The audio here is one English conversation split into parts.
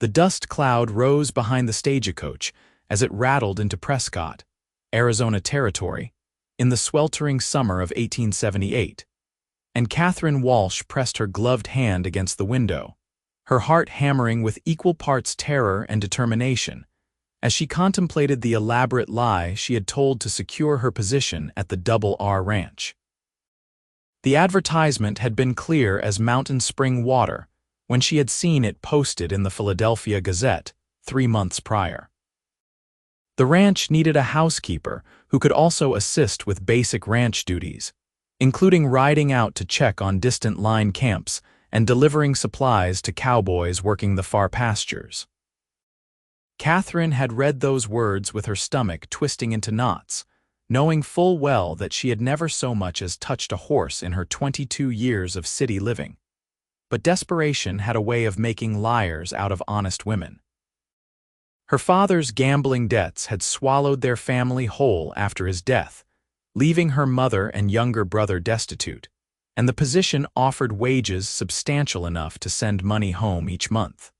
The dust cloud rose behind the stagecoach as it rattled into Prescott, Arizona territory, in the sweltering summer of 1878, and Catherine Walsh pressed her gloved hand against the window, her heart hammering with equal parts terror and determination, as she contemplated the elaborate lie she had told to secure her position at the Double R Ranch. The advertisement had been clear as mountain spring water when she had seen it posted in the Philadelphia Gazette 3 months prior. The ranch needed a housekeeper who could also assist with basic ranch duties, including riding out to check on distant line camps and delivering supplies to cowboys working the far pastures. Catherine had read those words with her stomach twisting into knots, knowing full well that she had never so much as touched a horse in her 22 years of city living. But desperation had a way of making liars out of honest women. Her father's gambling debts had swallowed their family whole after his death, leaving her mother and younger brother destitute, and the position offered wages substantial enough to send money home each month.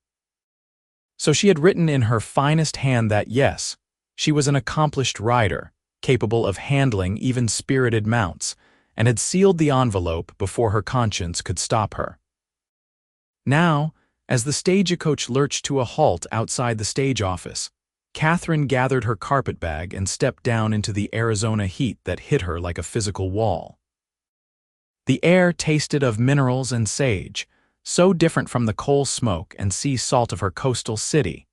So she had written in her finest hand that yes, she was an accomplished rider, capable of handling even spirited mounts, and had sealed the envelope before her conscience could stop her. Now, as the stagecoach lurched to a halt outside the stage office, Catherine gathered her carpetbag and stepped down into the Arizona heat that hit her like a physical wall. The air tasted of minerals and sage, so different from the coal smoke and sea salt of her coastal city,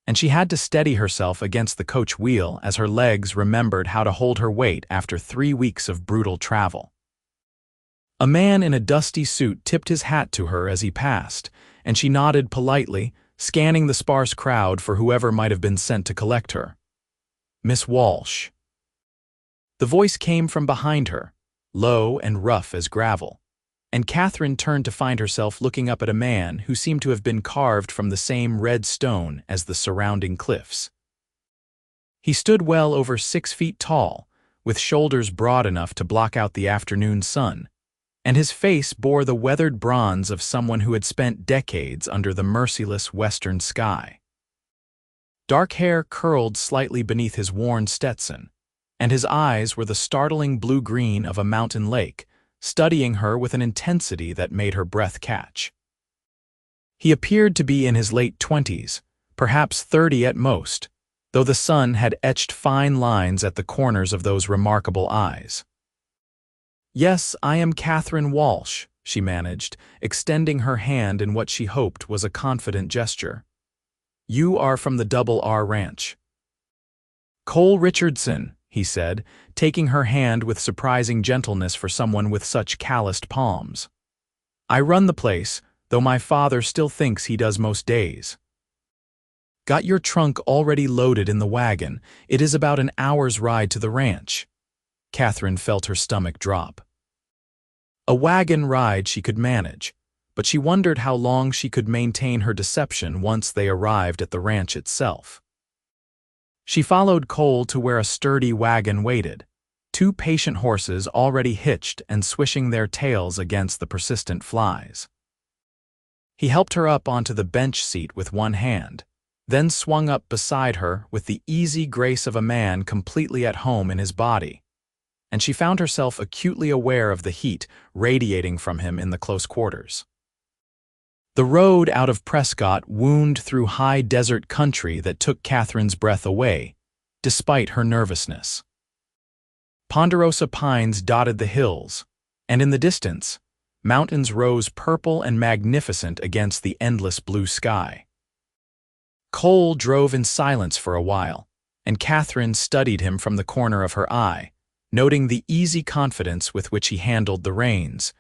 and she had to steady herself against the coach wheel as her legs remembered how to hold her weight after 3 weeks of brutal travel. A man in a dusty suit tipped his hat to her as he passed, and she nodded politely, scanning the sparse crowd for whoever might have been sent to collect her. "Miss Walsh." The voice came from behind her, low and rough as gravel, and Catherine turned to find herself looking up at a man who seemed to have been carved from the same red stone as the surrounding cliffs. He stood well over 6 feet tall, with shoulders broad enough to block out the afternoon sun, and his face bore the weathered bronze of someone who had spent decades under the merciless western sky. Dark hair curled slightly beneath his worn Stetson, and his eyes were the startling blue-green of a mountain lake, studying her with an intensity that made her breath catch. He appeared to be in his late 20s, perhaps 30 at most, though the sun had etched fine lines at the corners of those remarkable eyes. "Yes, I am Catherine Walsh," she managed, extending her hand in what she hoped was a confident gesture. "You are from the Double R Ranch." "Cole Richardson," he said, taking her hand with surprising gentleness for someone with such calloused palms. "I run the place, though my father still thinks he does most days." "Got your trunk already loaded in the wagon. It is about an hour's ride to the ranch." Catherine felt her stomach drop. A wagon ride she could manage, but she wondered how long she could maintain her deception once they arrived at the ranch itself. She followed Cole to where a sturdy wagon waited, 2 patient horses already hitched and swishing their tails against the persistent flies. He helped her up onto the bench seat with one hand, then swung up beside her with the easy grace of a man completely at home in his body, and she found herself acutely aware of the heat radiating from him in the close quarters. The road out of Prescott wound through high desert country that took Catherine's breath away, despite her nervousness. Ponderosa pines dotted the hills, and in the distance, mountains rose purple and magnificent against the endless blue sky. Cole drove in silence for a while, and Catherine studied him from the corner of her eye, noting the easy confidence with which he handled the reins,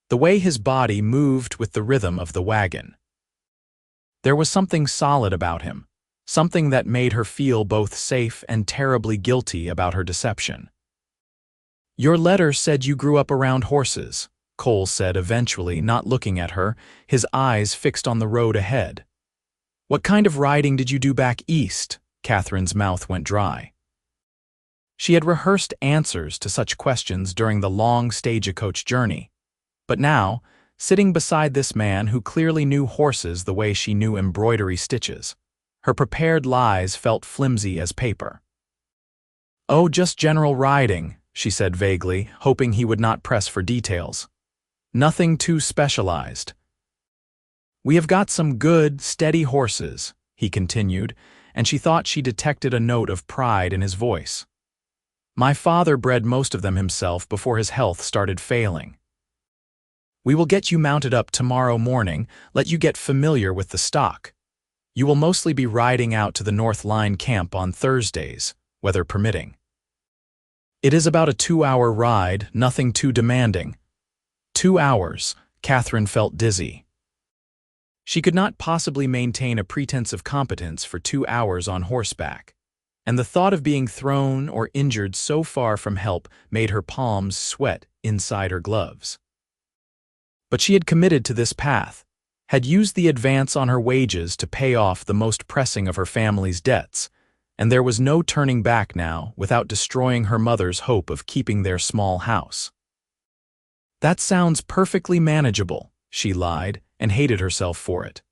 the way his body moved with the rhythm of the wagon. There was something solid about him, something that made her feel both safe and terribly guilty about her deception. "Your letter said you grew up around horses," Cole said eventually, not looking at her, his eyes fixed on the road ahead. "What kind of riding did you do back east?" Catherine's mouth went dry. She had rehearsed answers to such questions during the long stagecoach journey, but now, sitting beside this man who clearly knew horses the way she knew embroidery stitches. Her prepared lies felt flimsy as paper. "Oh, just general riding," she said vaguely, hoping he would not press for details. "Nothing too specialized." "We have got some good, steady horses," he continued, and she thought she detected a note of pride in his voice. "My father bred most of them himself before his health started failing. We will get you mounted up tomorrow morning, let you get familiar with the stock. You will mostly be riding out to the North Line camp on Thursdays, weather permitting. It is about a 2-hour ride, nothing too demanding." 2 hours, Catherine felt dizzy. She could not possibly maintain a pretense of competence for 2 hours on horseback, and the thought of being thrown or injured so far from help made her palms sweat inside her gloves. But she had committed to this path, had used the advance on her wages to pay off the most pressing of her family's debts, and there was no turning back now without destroying her mother's hope of keeping their small house. "That sounds perfectly manageable," she lied, and hated herself for it.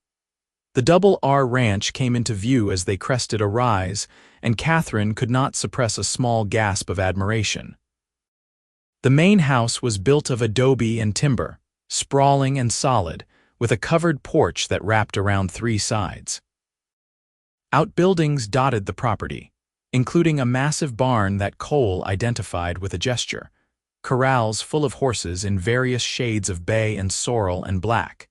The Double R Ranch came into view as they crested a rise, and Catherine could not suppress a small gasp of admiration. The main house was built of adobe and timber, sprawling and solid, with a covered porch that wrapped around 3 sides. Outbuildings dotted the property, including a massive barn that Cole identified with a gesture, corrals full of horses in various shades of bay and sorrel and black,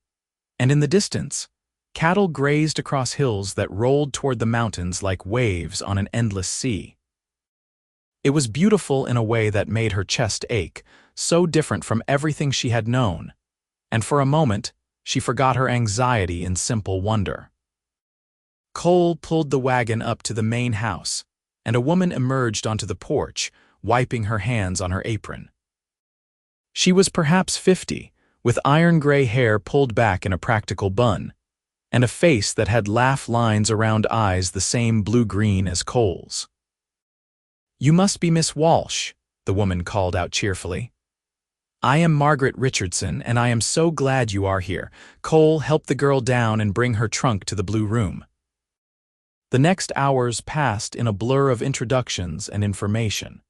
and in the distance, cattle grazed across hills that rolled toward the mountains like waves on an endless sea. It was beautiful in a way that made her chest ache, so different from everything she had known, and for a moment, she forgot her anxiety in simple wonder. Cole pulled the wagon up to the main house, and a woman emerged onto the porch, wiping her hands on her apron. She was perhaps 50, with iron-gray hair pulled back in a practical bun, and a face that had laugh lines around eyes the same blue-green as Cole's. "You must be Miss Walsh," the woman called out cheerfully. "I am Margaret Richardson, and I am so glad you are here." Cole helped the girl down and bring her trunk to the blue room. The next hours passed in a blur of introductions and information.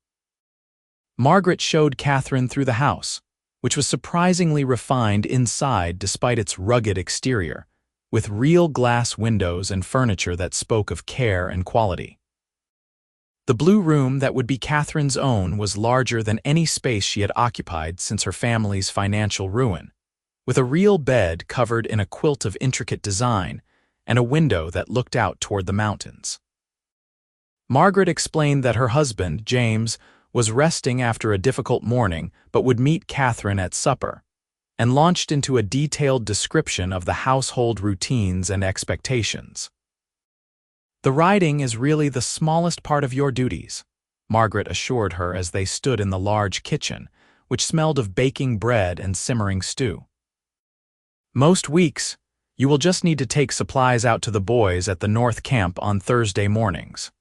Margaret showed Catherine through the house, which was surprisingly refined inside despite its rugged exterior, with real glass windows and furniture that spoke of care and quality. The blue room that would be Catherine's own was larger than any space she had occupied since her family's financial ruin, with a real bed covered in a quilt of intricate design and a window that looked out toward the mountains. Margaret explained that her husband, James, was resting after a difficult morning but would meet Catherine at supper, and launched into a detailed description of the household routines and expectations. "The riding is really the smallest part of your duties," Margaret assured her as they stood in the large kitchen, which smelled of baking bread and simmering stew. "Most weeks, you will just need to take supplies out to the boys at the North Camp on Thursday mornings.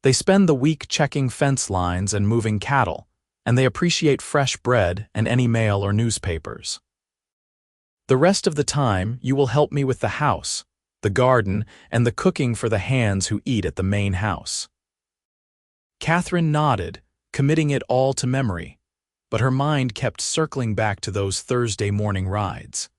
They spend the week checking fence lines and moving cattle, and they appreciate fresh bread and any mail or newspapers. The rest of the time, you will help me with the house, the garden, and the cooking for the hands who eat at the main house." Catherine nodded, committing it all to memory, but her mind kept circling back to those Thursday morning rides.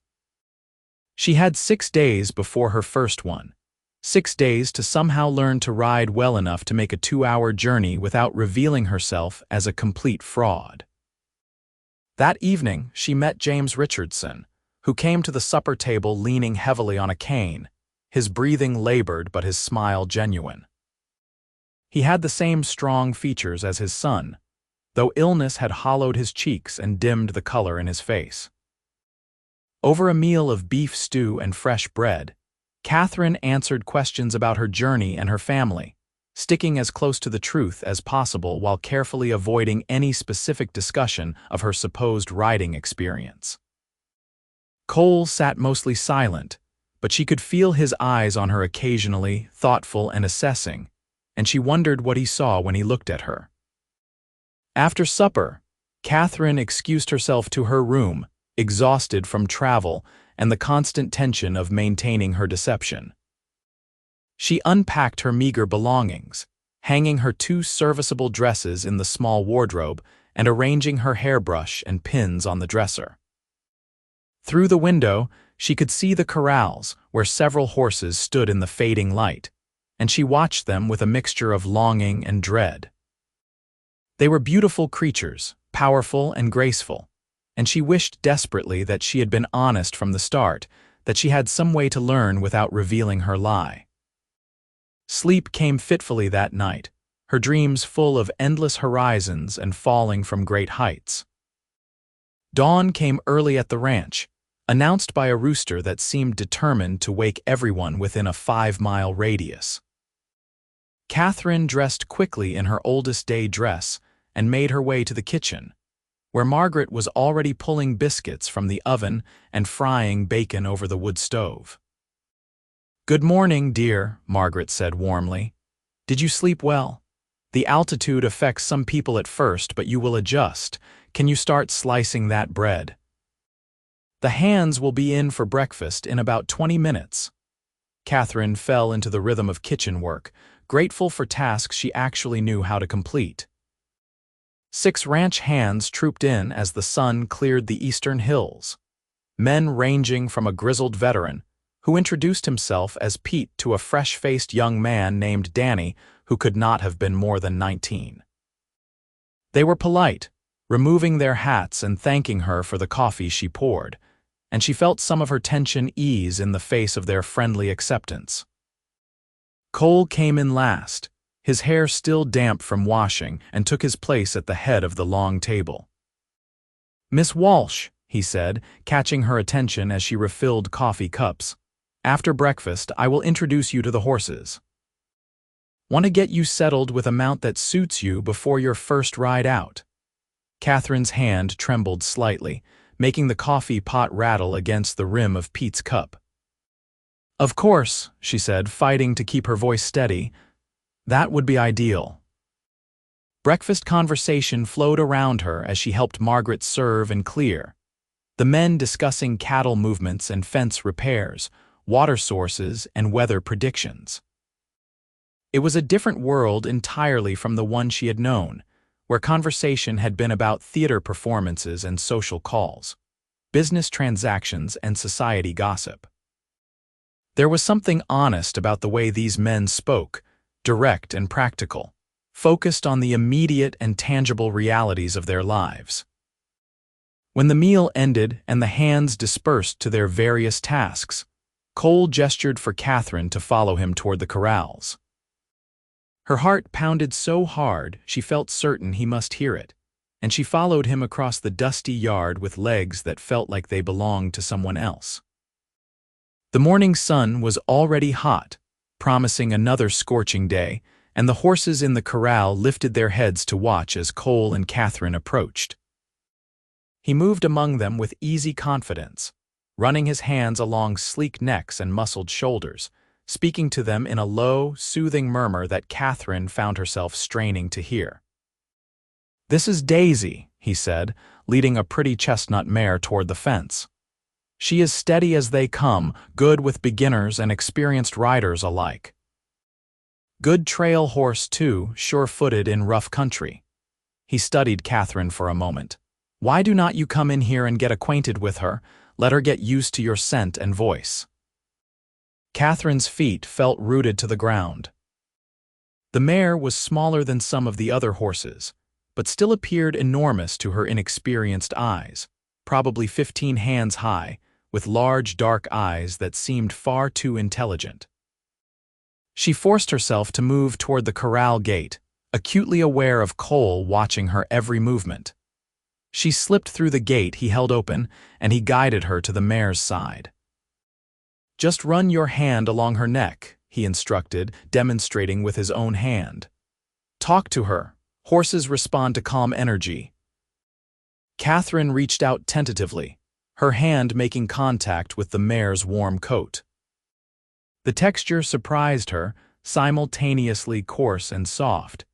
She had 6 days before her first one, 6 days to somehow learn to ride well enough to make a 2-hour journey without revealing herself as a complete fraud. That evening, she met James Richardson, who came to the supper table leaning heavily on a cane, his breathing labored but his smile genuine. He had the same strong features as his son, though illness had hollowed his cheeks and dimmed the color in his face. Over a meal of beef stew and fresh bread, Catherine answered questions about her journey and her family, sticking as close to the truth as possible while carefully avoiding any specific discussion of her supposed riding experience. Cole sat mostly silent, but she could feel his eyes on her occasionally, thoughtful and assessing, and she wondered what he saw when he looked at her. After supper, Catherine excused herself to her room, exhausted from travel and the constant tension of maintaining her deception. She unpacked her meager belongings, hanging her 2 serviceable dresses in the small wardrobe and arranging her hairbrush and pins on the dresser. Through the window, she could see the corrals where several horses stood in the fading light, and she watched them with a mixture of longing and dread. They were beautiful creatures, powerful and graceful, and she wished desperately that she had been honest from the start, that she had some way to learn without revealing her lie. Sleep came fitfully that night, her dreams full of endless horizons and falling from great heights. Dawn came early at the ranch, announced by a rooster that seemed determined to wake everyone within a 5-mile radius. Catherine dressed quickly in her oldest day dress and made her way to the kitchen, where Margaret was already pulling biscuits from the oven and frying bacon over the wood stove. "Good morning, dear," Margaret said warmly. "Did you sleep well? The altitude affects some people at first, but you will adjust. Can you start slicing that bread? The hands will be in for breakfast in about 20 minutes. Catherine fell into the rhythm of kitchen work, grateful for tasks she actually knew how to complete. 6 ranch hands trooped in as the sun cleared the eastern hills, men ranging from a grizzled veteran, who introduced himself as Pete, to a fresh-faced young man named Danny, who could not have been more than 19. They were polite, removing their hats and thanking her for the coffee she poured, and she felt some of her tension ease in the face of their friendly acceptance. Cole came in last, his hair still damp from washing, and took his place at the head of the long table. "Miss Walsh," he said, catching her attention as she refilled coffee cups, "after breakfast I will introduce you to the horses. Want to get you settled with a mount that suits you before your first ride out." Catherine's hand trembled slightly, making the coffee pot rattle against the rim of Pete's cup. "Of course," she said, fighting to keep her voice steady. "That would be ideal." Breakfast conversation flowed around her as she helped Margaret serve and clear, the men discussing cattle movements and fence repairs, water sources, and weather predictions. It was a different world entirely from the one she had known, where conversation had been about theater performances and social calls, business transactions and society gossip. There was something honest about the way these men spoke, direct and practical, focused on the immediate and tangible realities of their lives. When the meal ended and the hands dispersed to their various tasks, Cole gestured for Catherine to follow him toward the corrals. Her heart pounded so hard she felt certain he must hear it, and she followed him across the dusty yard with legs that felt like they belonged to someone else. The morning sun was already hot, promising another scorching day, and the horses in the corral lifted their heads to watch as Cole and Catherine approached. He moved among them with easy confidence, running his hands along sleek necks and muscled shoulders, speaking to them in a low, soothing murmur that Catherine found herself straining to hear. "This is Daisy," he said, leading a pretty chestnut mare toward the fence. "She is steady as they come, good with beginners and experienced riders alike. Good trail horse too, sure-footed in rough country." He studied Catherine for a moment. "Why do not you come in here and get acquainted with her? Let her get used to your scent and voice." Catherine's feet felt rooted to the ground. The mare was smaller than some of the other horses, but still appeared enormous to her inexperienced eyes, probably 15 hands high, with large dark eyes that seemed far too intelligent. She forced herself to move toward the corral gate, acutely aware of Cole watching her every movement. She slipped through the gate he held open, and he guided her to the mare's side. "Just run your hand along her neck," he instructed, demonstrating with his own hand. "Talk to her. Horses respond to calm energy." Catherine reached out tentatively, her hand making contact with the mare's warm coat. The texture surprised her, simultaneously coarse and soft,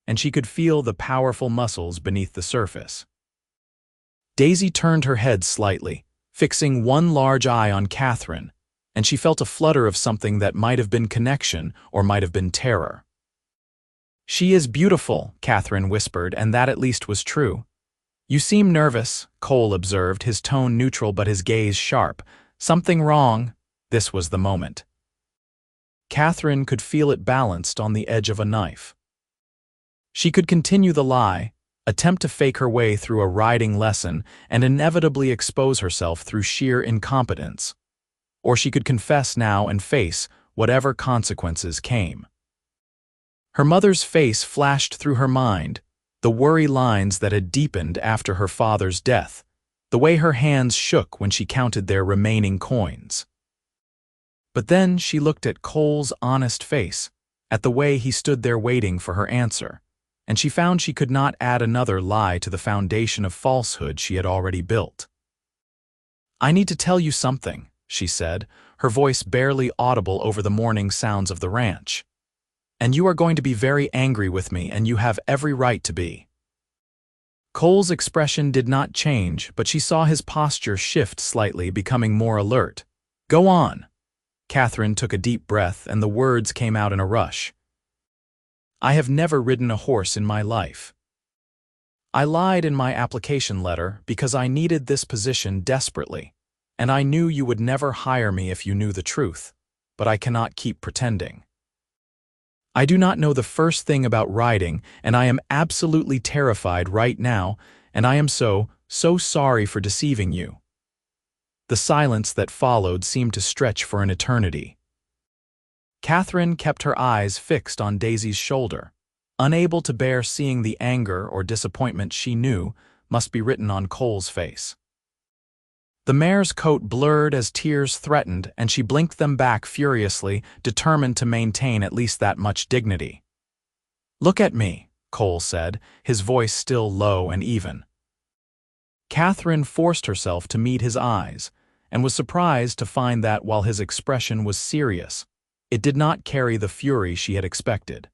and she could feel the powerful muscles beneath the surface. Daisy turned her head slightly, fixing one large eye on Catherine, and she felt a flutter of something that might have been connection or might have been terror. "She is beautiful," Catherine whispered, and that at least was true. "You seem nervous," Cole observed, his tone neutral but his gaze sharp. "Something wrong?" This was the moment. Catherine could feel it balanced on the edge of a knife. She could continue the lie, attempt to fake her way through a riding lesson, and inevitably expose herself through sheer incompetence. Or she could confess now and face whatever consequences came. Her mother's face flashed through her mind, the worry lines that had deepened after her father's death, the way her hands shook when she counted their remaining coins. But then she looked at Cole's honest face, at the way he stood there waiting for her answer, and she found she could not add another lie to the foundation of falsehood she had already built. "I need to tell you something," she said, her voice barely audible over the morning sounds of the ranch. "And you are going to be very angry with me, and you have every right to be." Cole's expression did not change, but she saw his posture shift slightly, becoming more alert. "Go on." Catherine took a deep breath, and the words came out in a rush. "I have never ridden a horse in my life. I lied in my application letter because I needed this position desperately, and I knew you would never hire me if you knew the truth, but I cannot keep pretending. I do not know the first thing about riding, and I am absolutely terrified right now, and I am so sorry for deceiving you." The silence that followed seemed to stretch for an eternity. Catherine kept her eyes fixed on Daisy's shoulder, unable to bear seeing the anger or disappointment she knew must be written on Cole's face. The mare's coat blurred as tears threatened, and she blinked them back furiously, determined to maintain at least that much dignity. "Look at me," Cole said, his voice still low and even. Catherine forced herself to meet his eyes, and was surprised to find that while his expression was serious, it did not carry the fury she had expected.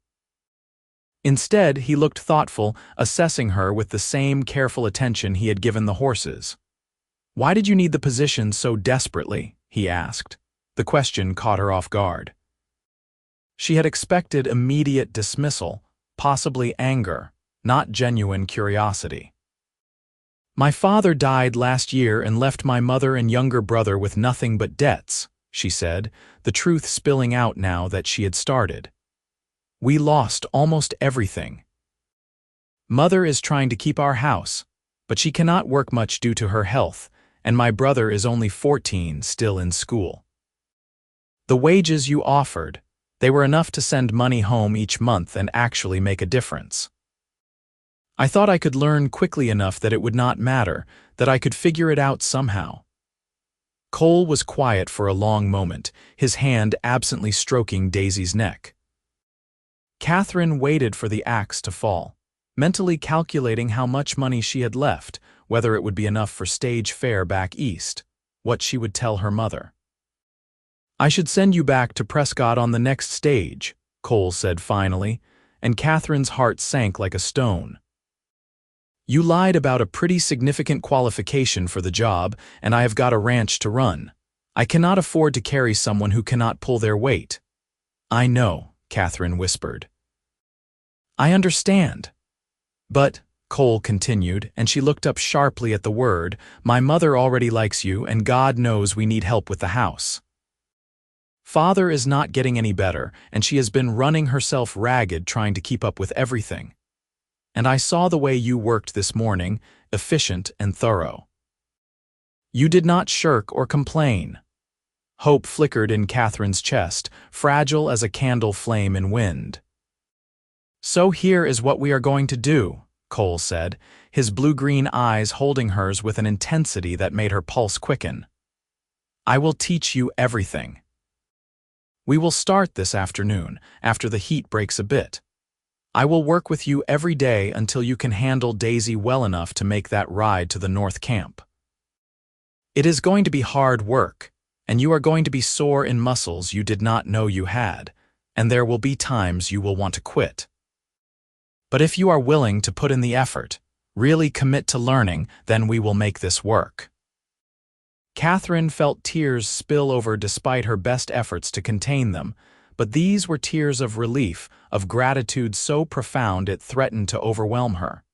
Instead, he looked thoughtful, assessing her with the same careful attention he had given the horses. "Why did you need the position so desperately?" he asked. The question caught her off guard. She had expected immediate dismissal, possibly anger, not genuine curiosity. "My father died last year and left my mother and younger brother with nothing but debts," she said, the truth spilling out now that she had started. "We lost almost everything. Mother is trying to keep our house, but she cannot work much due to her health, and my brother is only 14, still in school. The wages you offered, they were enough to send money home each month and actually make a difference. I thought I could learn quickly enough that it would not matter, that I could figure it out somehow." Cole was quiet for a long moment, his hand absently stroking Daisy's neck. Catherine waited for the axe to fall, mentally calculating how much money she had left, whether it would be enough for stage fare back east, what she would tell her mother. "I should send you back to Prescott on the next stage," Cole said finally, and Catherine's heart sank like a stone. "You lied about a pretty significant qualification for the job, and I have got a ranch to run. I cannot afford to carry someone who cannot pull their weight." "I know," Catherine whispered. "I understand. But," Cole continued, and she looked up sharply at the word, "my mother already likes you, and God knows we need help with the house. Father is not getting any better, and she has been running herself ragged trying to keep up with everything. And I saw the way you worked this morning, efficient and thorough. You did not shirk or complain." Hope flickered in Catherine's chest, fragile as a candle flame in wind. "So here is what we are going to do," Cole said, his blue-green eyes holding hers with an intensity that made her pulse quicken. "I will teach you everything. We will start this afternoon, after the heat breaks a bit. I will work with you every day until you can handle Daisy well enough to make that ride to the North Camp. It is going to be hard work, and you are going to be sore in muscles you did not know you had, and there will be times you will want to quit. But if you are willing to put in the effort, Really commit to learning, then we will make this work." Catherine felt tears spill over despite her best efforts to contain them, but these were tears of relief, of gratitude so profound it threatened to overwhelm her.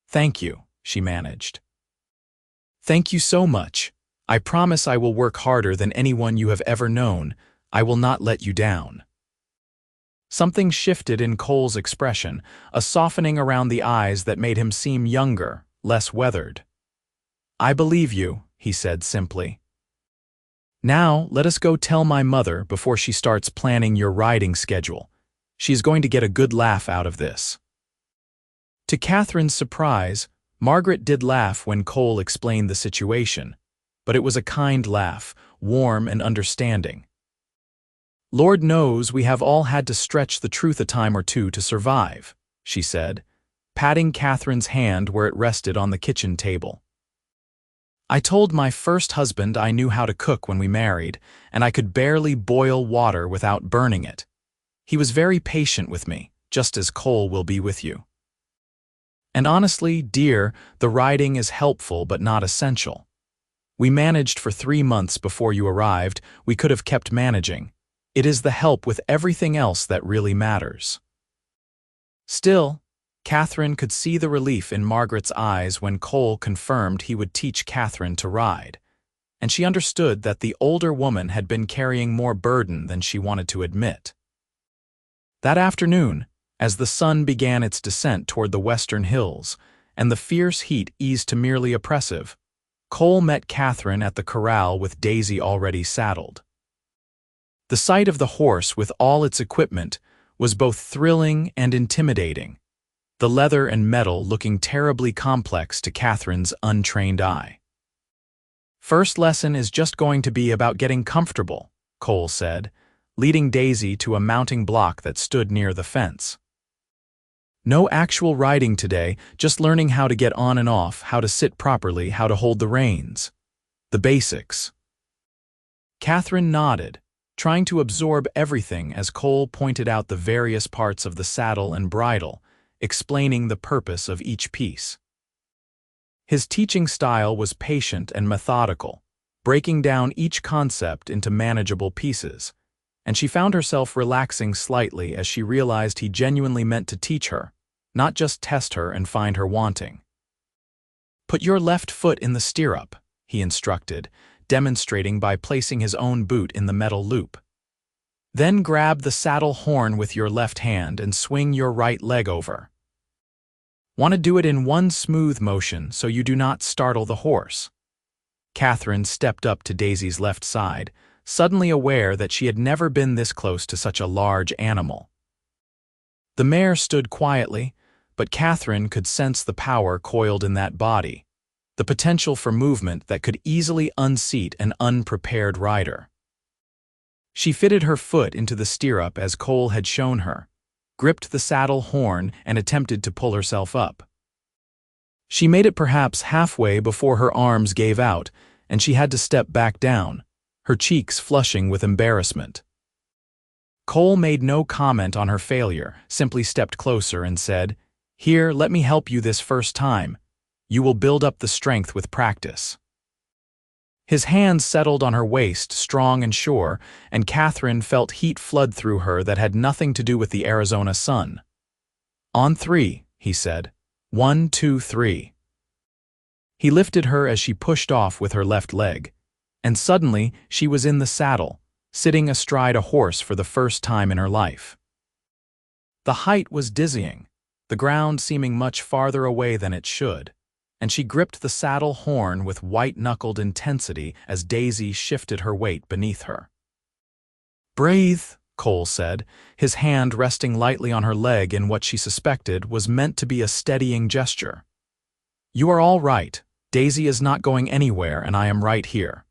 "Thank you," she managed. "Thank you so much. I promise I will work harder than anyone you have ever known. I will not let you down." Something shifted in Cole's expression, a softening around the eyes that made him seem younger, less weathered. "I believe you," he said simply. "Now, let us go tell my mother before she starts planning your riding schedule. She is going to get a good laugh out of this." To Catherine's surprise, Margaret did laugh when Cole explained the situation, but it was a kind laugh, warm and understanding. "Lord knows we have all had to stretch the truth a time or two to survive," she said, patting Catherine's hand where it rested on the kitchen table. "I told my first husband I knew how to cook when we married, and I could barely boil water without burning it. He was very patient with me, just as Cole will be with you. And honestly, dear, the riding is helpful but not essential. We managed for 3 months before you arrived. We could have kept managing. It is the help with everything else that really matters." Still, Catherine could see the relief in Margaret's eyes when Cole confirmed he would teach Catherine to ride, and she understood that the older woman had been carrying more burden than she wanted to admit. That afternoon, as the sun began its descent toward the western hills, and the fierce heat eased to merely oppressive, Cole met Catherine at the corral with Daisy already saddled. The sight of the horse with all its equipment was both thrilling and intimidating, the leather and metal looking terribly complex to Catherine's untrained eye. "First lesson is just going to be about getting comfortable," Cole said, leading Daisy to a mounting block that stood near the fence. "No actual riding today, just learning how to get on and off, how to sit properly, how to hold the reins. The basics." Catherine nodded, trying to absorb everything as Cole pointed out the various parts of the saddle and bridle, explaining the purpose of each piece. His teaching style was patient and methodical, breaking down each concept into manageable pieces, and she found herself relaxing slightly as she realized he genuinely meant to teach her, not just test her and find her wanting. "Put your left foot in the stirrup," he instructed, demonstrating by placing his own boot in the metal loop. "Then grab the saddle horn with your left hand and swing your right leg over. Want to do it in one smooth motion so you do not startle the horse." Catherine stepped up to Daisy's left side, suddenly aware that she had never been this close to such a large animal. The mare stood quietly, but Catherine could sense the power coiled in that body, the potential for movement that could easily unseat an unprepared rider. She fitted her foot into the stirrup as Cole had shown her, gripped the saddle horn, and attempted to pull herself up. She made it perhaps halfway before her arms gave out, and she had to step back down, her cheeks flushing with embarrassment. Cole made no comment on her failure, simply stepped closer and said, "Here, let me help you this first time. You will build up the strength with practice." His hands settled on her waist, strong and sure, and Catherine felt heat flood through her that had nothing to do with the Arizona sun. "On 3, he said. 1, 2, 3. He lifted her as she pushed off with her left leg, and suddenly she was in the saddle, sitting astride a horse for the first time in her life. The height was dizzying, the ground seeming much farther away than it should, and she gripped the saddle horn with white-knuckled intensity as Daisy shifted her weight beneath her. "Breathe," Cole said, his hand resting lightly on her leg in what she suspected was meant to be a steadying gesture. "You are all right. Daisy is not going anywhere, and I am right here.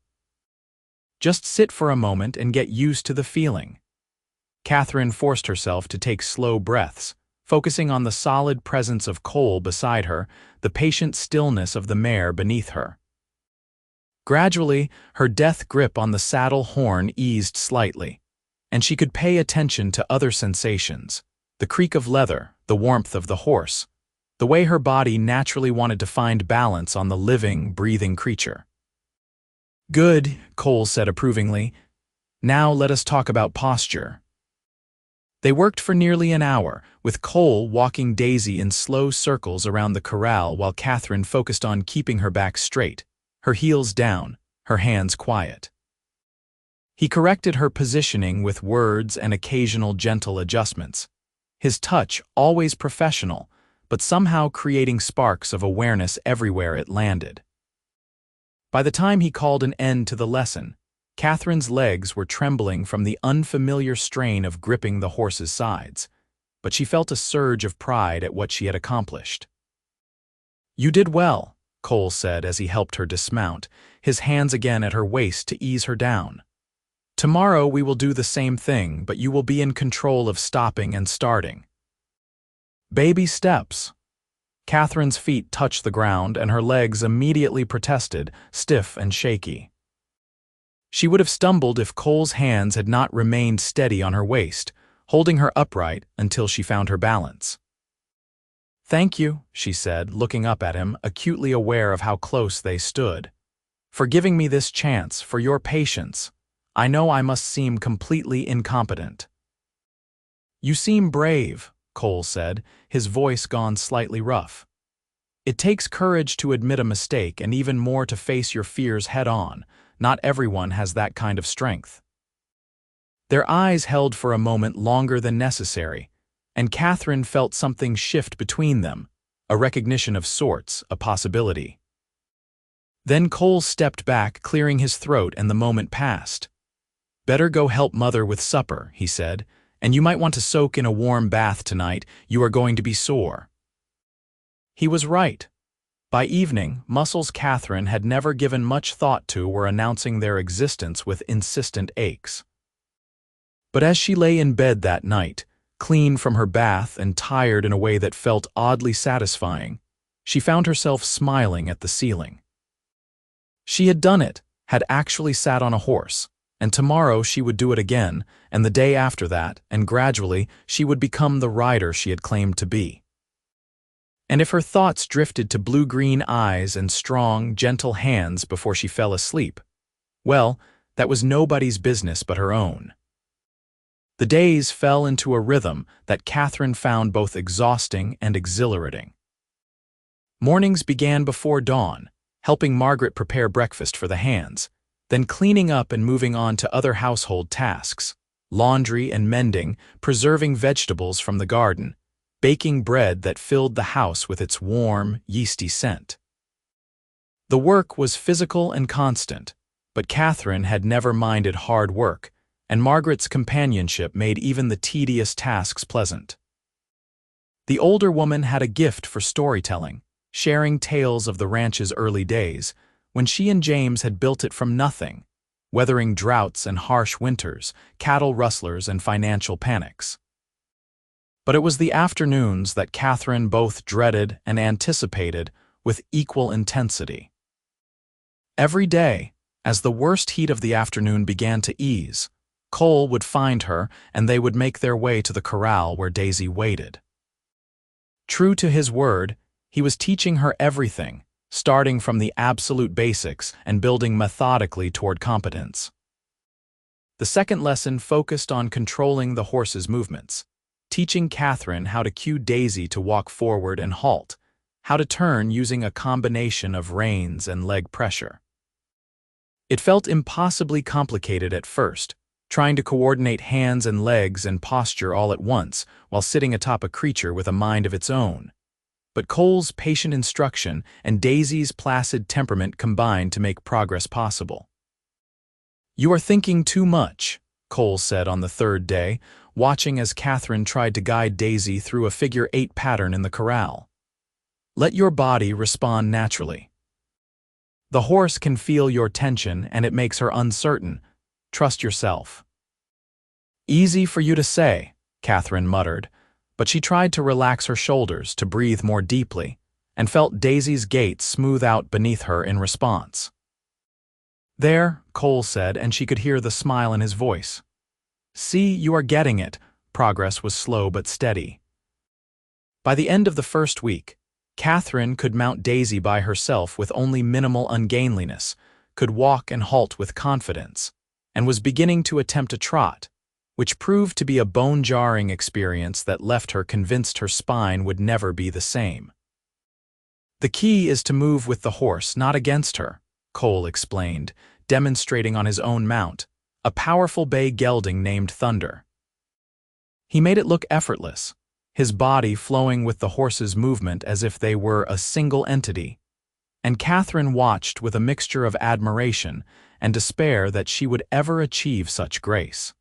Just sit for a moment and get used to the feeling." Catherine forced herself to take slow breaths, focusing on the solid presence of Cole beside her, the patient stillness of the mare beneath her. Gradually, her death grip on the saddle horn eased slightly, and she could pay attention to other sensations, the creak of leather, the warmth of the horse, the way her body naturally wanted to find balance on the living, breathing creature. "Good," Cole said approvingly. "Now let us talk about posture." They worked for nearly an hour, with Cole walking Daisy in slow circles around the corral while Catherine focused on keeping her back straight, her heels down, her hands quiet. He corrected her positioning with words and occasional gentle adjustments, his touch always professional, but somehow creating sparks of awareness everywhere it landed. By the time he called an end to the lesson, Catherine's legs were trembling from the unfamiliar strain of gripping the horse's sides, but she felt a surge of pride at what she had accomplished. "You did well," Cole said as he helped her dismount, his hands again at her waist to ease her down. "Tomorrow we will do the same thing, but you will be in control of stopping and starting." Baby steps. Catherine's feet touched the ground and her legs immediately protested, stiff and shaky. She would have stumbled if Cole's hands had not remained steady on her waist, holding her upright until she found her balance. "Thank you," she said, looking up at him, acutely aware of how close they stood. "For giving me this chance, for your patience. I know I must seem completely incompetent." "You seem brave," Cole said, his voice gone slightly rough. "It takes courage to admit a mistake and even more to face your fears head-on. Not everyone has that kind of strength." Their eyes held for a moment longer than necessary, and Catherine felt something shift between them, a recognition of sorts, a possibility. Then Cole stepped back, clearing his throat, and the moment passed. "Better go help Mother with supper," he said, "and you might want to soak in a warm bath tonight. You are going to be sore." He was right. By evening, muscles Catherine had never given much thought to were announcing their existence with insistent aches. But as she lay in bed that night, clean from her bath and tired in a way that felt oddly satisfying, she found herself smiling at the ceiling. She had done it, had actually sat on a horse, and tomorrow she would do it again, and the day after that, and gradually she would become the rider she had claimed to be. And if her thoughts drifted to blue-green eyes and strong, gentle hands before she fell asleep, well, that was nobody's business but her own. The days fell into a rhythm that Catherine found both exhausting and exhilarating. Mornings began before dawn, helping Margaret prepare breakfast for the hands, then cleaning up and moving on to other household tasks, laundry and mending, preserving vegetables from the garden, baking bread that filled the house with its warm, yeasty scent. The work was physical and constant, but Catherine had never minded hard work, and Margaret's companionship made even the tedious tasks pleasant. The older woman had a gift for storytelling, sharing tales of the ranch's early days, when she and James had built it from nothing, weathering droughts and harsh winters, cattle rustlers and financial panics. But it was the afternoons that Catherine both dreaded and anticipated with equal intensity. Every day, as the worst heat of the afternoon began to ease, Cole would find her and they would make their way to the corral where Daisy waited. True to his word, he was teaching her everything, starting from the absolute basics and building methodically toward competence. The second lesson focused on controlling the horse's movements, teaching Catherine how to cue Daisy to walk forward and halt, how to turn using a combination of reins and leg pressure. It felt impossibly complicated at first, trying to coordinate hands and legs and posture all at once while sitting atop a creature with a mind of its own. But Cole's patient instruction and Daisy's placid temperament combined to make progress possible. "You are thinking too much," Cole said on the third day, watching as Catherine tried to guide Daisy through a figure-8 pattern in the corral. "Let your body respond naturally. The horse can feel your tension and it makes her uncertain. Trust yourself." "Easy for you to say," Catherine muttered, but she tried to relax her shoulders to breathe more deeply and felt Daisy's gait smooth out beneath her in response. "There," Cole said, and she could hear the smile in his voice. "See, you are getting it." Progress was slow but steady. By the end of the first week, Catherine could mount Daisy by herself with only minimal ungainliness, could walk and halt with confidence, and was beginning to attempt a trot, which proved to be a bone-jarring experience that left her convinced her spine would never be the same. "The key is to move with the horse, not against her," Cole explained, demonstrating on his own mount, a powerful bay gelding named Thunder. He made it look effortless, his body flowing with the horse's movement as if they were a single entity, and Catherine watched with a mixture of admiration and despair that she would ever achieve such grace.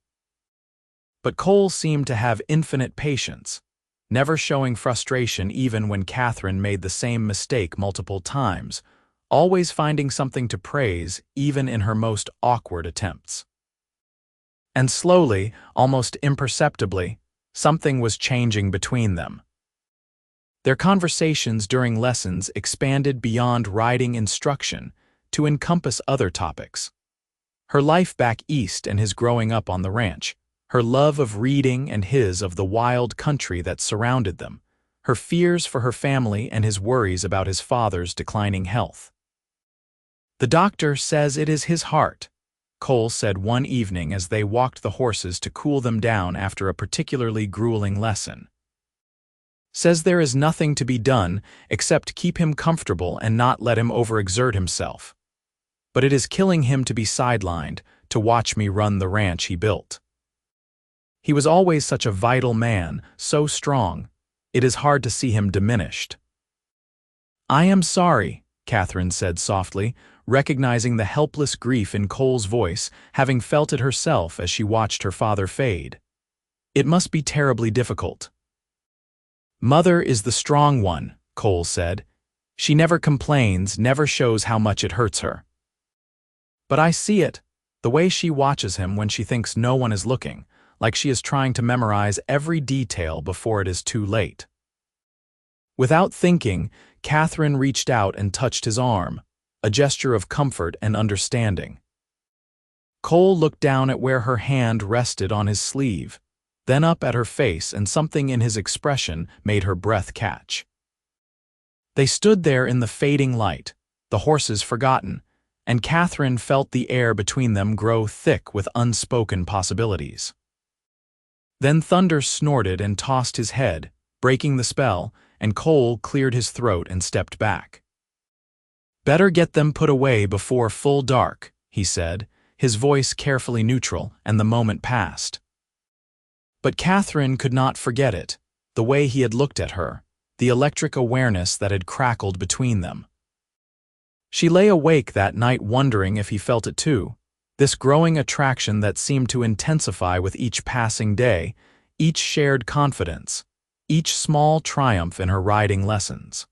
But Cole seemed to have infinite patience, never showing frustration even when Catherine made the same mistake multiple times, always finding something to praise even in her most awkward attempts. And slowly, almost imperceptibly, something was changing between them. Their conversations during lessons expanded beyond riding instruction to encompass other topics. Her life back east and his growing up on the ranch, her love of reading and his of the wild country that surrounded them, her fears for her family and his worries about his father's declining health. "The doctor says it is his heart," Cole said one evening as they walked the horses to cool them down after a particularly grueling lesson. "Says there is nothing to be done except keep him comfortable and not let him overexert himself. But it is killing him to be sidelined, to watch me run the ranch he built. He was always such a vital man, so strong. It is hard to see him diminished." "I am sorry," Catherine said softly, recognizing the helpless grief in Cole's voice, having felt it herself as she watched her father fade. "It must be terribly difficult." "Mother is the strong one," Cole said. "She never complains, never shows how much it hurts her. But I see it, the way she watches him when she thinks no one is looking, like she is trying to memorize every detail before it is too late." Without thinking, Catherine reached out and touched his arm, a gesture of comfort and understanding. Cole looked down at where her hand rested on his sleeve, then up at her face, and something in his expression made her breath catch. They stood there in the fading light, the horses forgotten, and Catherine felt the air between them grow thick with unspoken possibilities. Then Thunder snorted and tossed his head, breaking the spell, and Cole cleared his throat and stepped back. "Better get them put away before full dark," he said, his voice carefully neutral, and the moment passed. But Catherine could not forget it, the way he had looked at her, the electric awareness that had crackled between them. She lay awake that night wondering if he felt it too, this growing attraction that seemed to intensify with each passing day, each shared confidence, each small triumph in her riding lessons.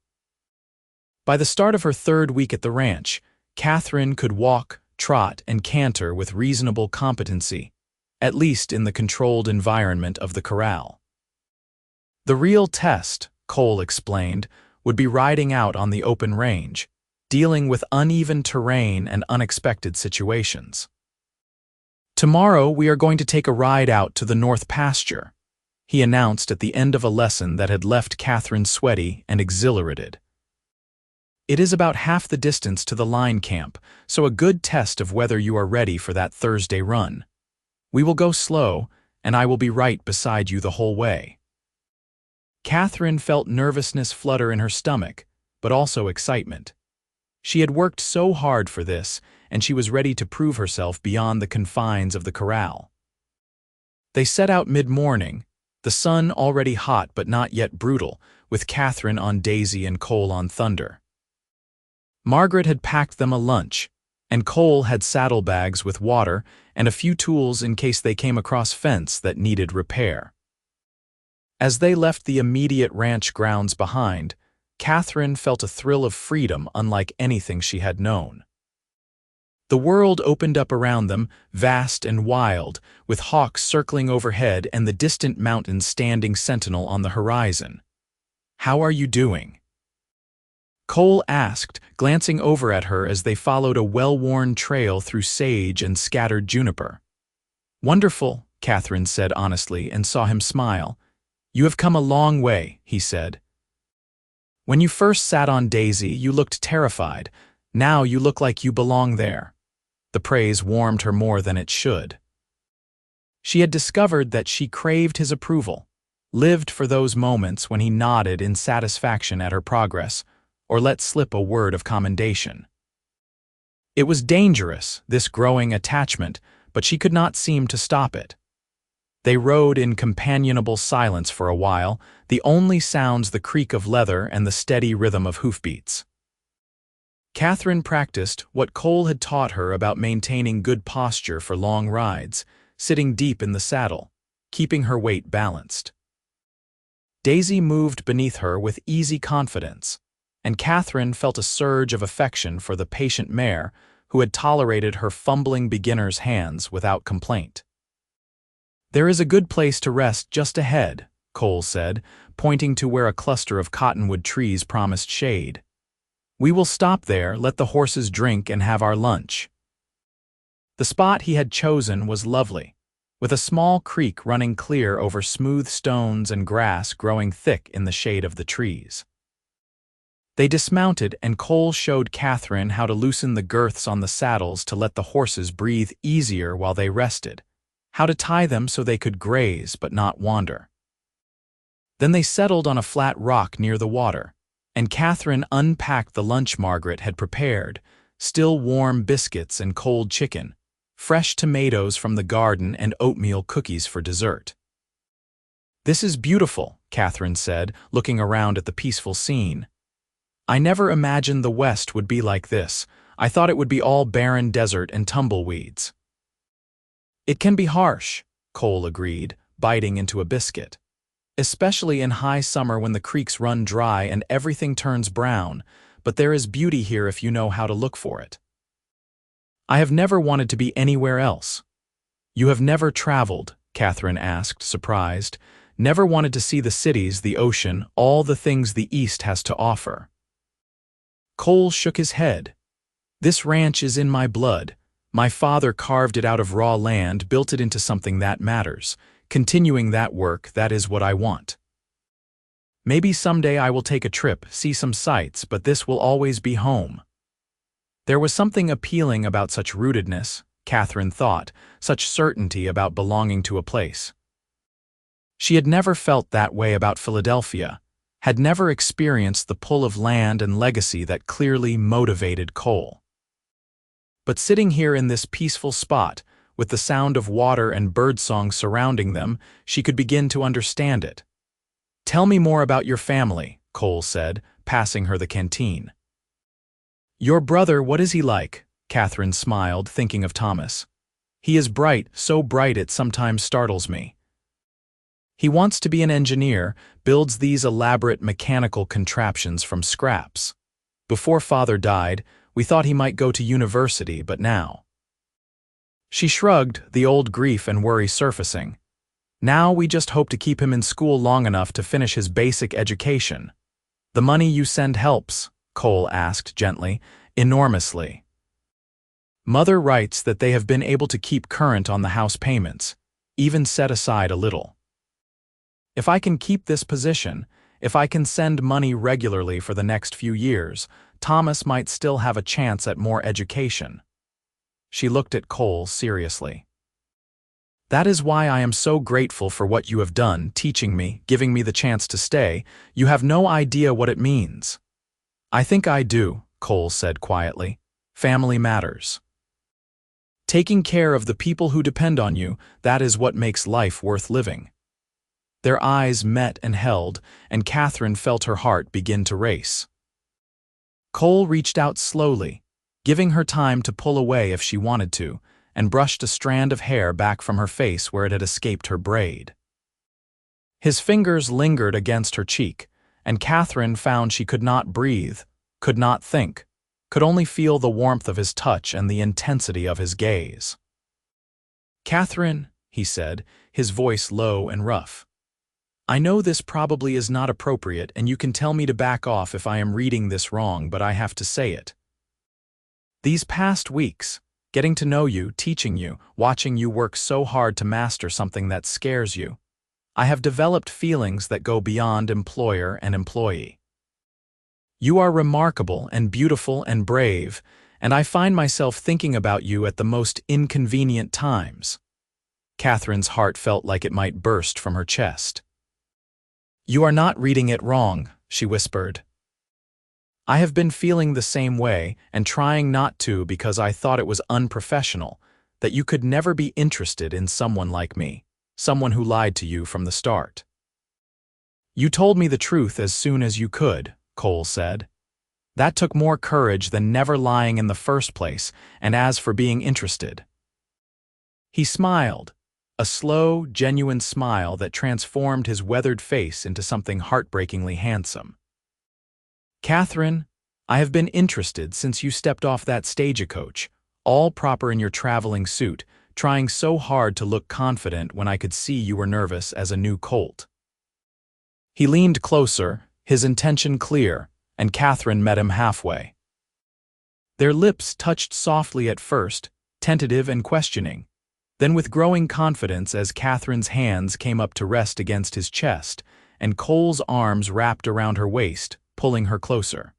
By the start of her third week at the ranch, Catherine could walk, trot, and canter with reasonable competency, at least in the controlled environment of the corral. The real test, Cole explained, would be riding out on the open range, dealing with uneven terrain and unexpected situations. "Tomorrow we are going to take a ride out to the north pasture," he announced at the end of a lesson that had left Catherine sweaty and exhilarated. "It is about half the distance to the line camp, so a good test of whether you are ready for that Thursday run. We will go slow, and I will be right beside you the whole way." Catherine felt nervousness flutter in her stomach, but also excitement. She had worked so hard for this, and she was ready to prove herself beyond the confines of the corral. They set out mid-morning, the sun already hot but not yet brutal, with Catherine on Daisy and Cole on Thunder. Margaret had packed them a lunch, and Cole had saddlebags with water and a few tools in case they came across fence that needed repair. As they left the immediate ranch grounds behind, Catherine felt a thrill of freedom unlike anything she had known. The world opened up around them, vast and wild, with hawks circling overhead and the distant mountains standing sentinel on the horizon. "How are you doing?" Cole asked, glancing over at her as they followed a well-worn trail through sage and scattered juniper. "Wonderful," Catherine said honestly and saw him smile. "You have come a long way," he said. When you first sat on Daisy, you looked terrified. Now you look like you belong there." The praise warmed her more than it should. She had discovered that she craved his approval, lived for those moments when he nodded in satisfaction at her progress, or let slip a word of commendation. It was dangerous, this growing attachment, but she could not seem to stop it. They rode in companionable silence for a while, the only sounds the creak of leather and the steady rhythm of hoofbeats. Catherine practiced what Cole had taught her about maintaining good posture for long rides, sitting deep in the saddle, keeping her weight balanced. Daisy moved beneath her with easy confidence, and Catherine felt a surge of affection for the patient mare who had tolerated her fumbling beginner's hands without complaint. "There is a good place to rest just ahead," Cole said, pointing to where a cluster of cottonwood trees promised shade. "We will stop there, let the horses drink, and have our lunch." The spot he had chosen was lovely, with a small creek running clear over smooth stones and grass growing thick in the shade of the trees. They dismounted, and Cole showed Catherine how to loosen the girths on the saddles to let the horses breathe easier while they rested, how to tie them so they could graze but not wander. Then they settled on a flat rock near the water, and Catherine unpacked the lunch Margaret had prepared, still warm biscuits and cold chicken, fresh tomatoes from the garden and oatmeal cookies for dessert. "This is beautiful," Catherine said, looking around at the peaceful scene. "I never imagined the West would be like this. I thought it would be all barren desert and tumbleweeds." "It can be harsh," Cole agreed, biting into a biscuit. "Especially in high summer when the creeks run dry and everything turns brown, but there is beauty here if you know how to look for it." "I have never wanted to be anywhere else." "You have never traveled?" Catherine asked, surprised. "Never wanted to see the cities, the ocean, all the things the East has to offer?" Cole shook his head. "This ranch is in my blood. My father carved it out of raw land, built it into something that matters. Continuing that work, that is what I want. Maybe someday I will take a trip, see some sights, but this will always be home." There was something appealing about such rootedness, Catherine thought, such certainty about belonging to a place. She had never felt that way about Philadelphia, had never experienced the pull of land and legacy that clearly motivated Cole. But sitting here in this peaceful spot, with the sound of water and birdsong surrounding them, she could begin to understand it. "Tell me more about your family," Cole said, passing her the canteen. "Your brother, what is he like?" Catherine smiled, thinking of Thomas. "He is bright, so bright it sometimes startles me. He wants to be an engineer, builds these elaborate mechanical contraptions from scraps. Before father died, we thought he might go to university, but now—" She shrugged, the old grief and worry surfacing. "Now we just hope to keep him in school long enough to finish his basic education." "The money you send helps?" Cole asked gently. "Enormously. Mother writes that they have been able to keep current on the house payments, even set aside a little. If I can keep this position, if I can send money regularly for the next few years, Thomas might still have a chance at more education." She looked at Cole seriously. "That is why I am so grateful for what you have done, teaching me, giving me the chance to stay. You have no idea what it means." "I think I do," Cole said quietly. "Family matters. Taking care of the people who depend on you, that is what makes life worth living." Their eyes met and held, and Catherine felt her heart begin to race. Cole reached out slowly, giving her time to pull away if she wanted to, and brushed a strand of hair back from her face where it had escaped her braid. His fingers lingered against her cheek, and Catherine found she could not breathe, could not think, could only feel the warmth of his touch and the intensity of his gaze. "Catherine," he said, his voice low and rough, "I know this probably is not appropriate, and you can tell me to back off if I am reading this wrong, but I have to say it. These past weeks, getting to know you, teaching you, watching you work so hard to master something that scares you, I have developed feelings that go beyond employer and employee. You are remarkable and beautiful and brave, and I find myself thinking about you at the most inconvenient times." Catherine's heart felt like it might burst from her chest. "You are not reading it wrong," she whispered. "I have been feeling the same way and trying not to because I thought it was unprofessional, that you could never be interested in someone like me, someone who lied to you from the start." "You told me the truth as soon as you could," Cole said. "That took more courage than never lying in the first place, and as for being interested." He smiled, a slow, genuine smile that transformed his weathered face into something heartbreakingly handsome. "Catherine, I have been interested since you stepped off that stagecoach, all proper in your traveling suit, trying so hard to look confident when I could see you were nervous as a new colt." He leaned closer, his intention clear, and Catherine met him halfway. Their lips touched softly at first, tentative and questioning, then with growing confidence as Catherine's hands came up to rest against his chest, and Cole's arms wrapped around her waist, pulling her closer.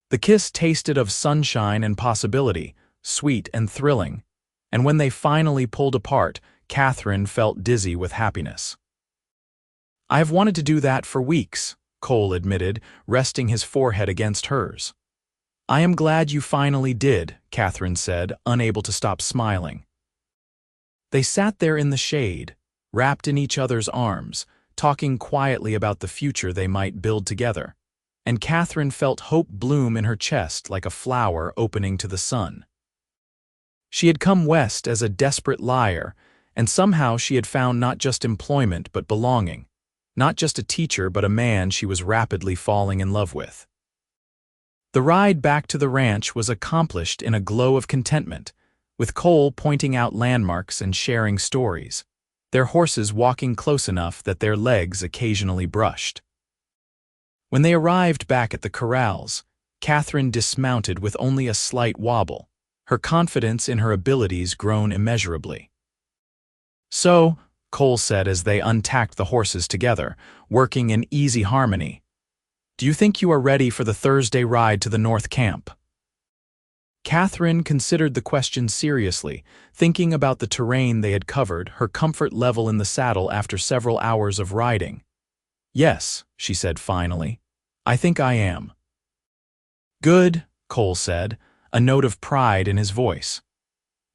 The kiss tasted of sunshine and possibility, sweet and thrilling, and when they finally pulled apart, Catherine felt dizzy with happiness. "I have wanted to do that for weeks," Cole admitted, resting his forehead against hers. "I am glad you finally did," Catherine said, unable to stop smiling. They sat there in the shade, wrapped in each other's arms, talking quietly about the future they might build together, and Catherine felt hope bloom in her chest like a flower opening to the sun. She had come west as a desperate liar, and somehow she had found not just employment but belonging, not just a teacher but a man she was rapidly falling in love with. The ride back to the ranch was accomplished in a glow of contentment, with Cole pointing out landmarks and sharing stories, their horses walking close enough that their legs occasionally brushed. When they arrived back at the corrals, Catherine dismounted with only a slight wobble, her confidence in her abilities grown immeasurably. "So," Cole said as they untacked the horses together, working in easy harmony, "do you think you are ready for the Thursday ride to the North Camp?" Catherine considered the question seriously, thinking about the terrain they had covered, her comfort level in the saddle after several hours of riding. "Yes," she said finally, "I think I am." "Good," Cole said, a note of pride in his voice.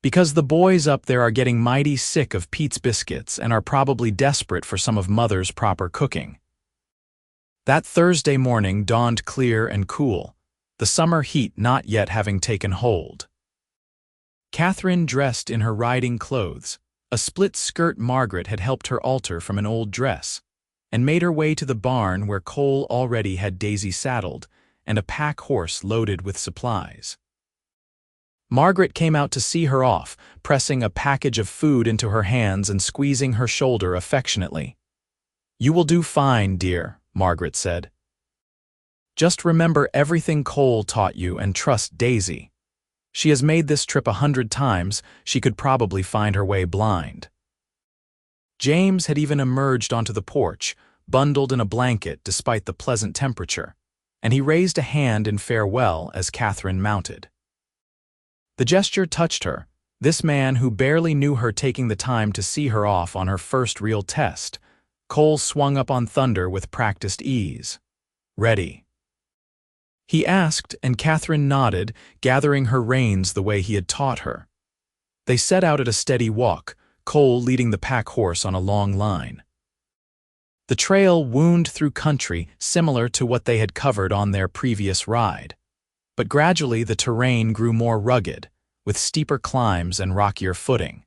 "Because the boys up there are getting mighty sick of Pete's biscuits and are probably desperate for some of Mother's proper cooking." That Thursday morning dawned clear and cool, the summer heat not yet having taken hold. Catherine dressed in her riding clothes, a split skirt Margaret had helped her alter from an old dress, and made her way to the barn where Cole already had Daisy saddled and a pack horse loaded with supplies. Margaret came out to see her off, pressing a package of food into her hands and squeezing her shoulder affectionately. "You will do fine, dear," Margaret said. "Just remember everything Cole taught you and trust Daisy. She has made this trip 100 times, she could probably find her way blind." James had even emerged onto the porch, bundled in a blanket despite the pleasant temperature, and he raised a hand in farewell as Catherine mounted. The gesture touched her, this man who barely knew her taking the time to see her off on her first real test. Cole swung up on Thunder with practiced ease. "Ready?" he asked, and Catherine nodded, gathering her reins the way he had taught her. They set out at a steady walk, Cole leading the pack horse on a long line. The trail wound through country similar to what they had covered on their previous ride, but gradually the terrain grew more rugged, with steeper climbs and rockier footing.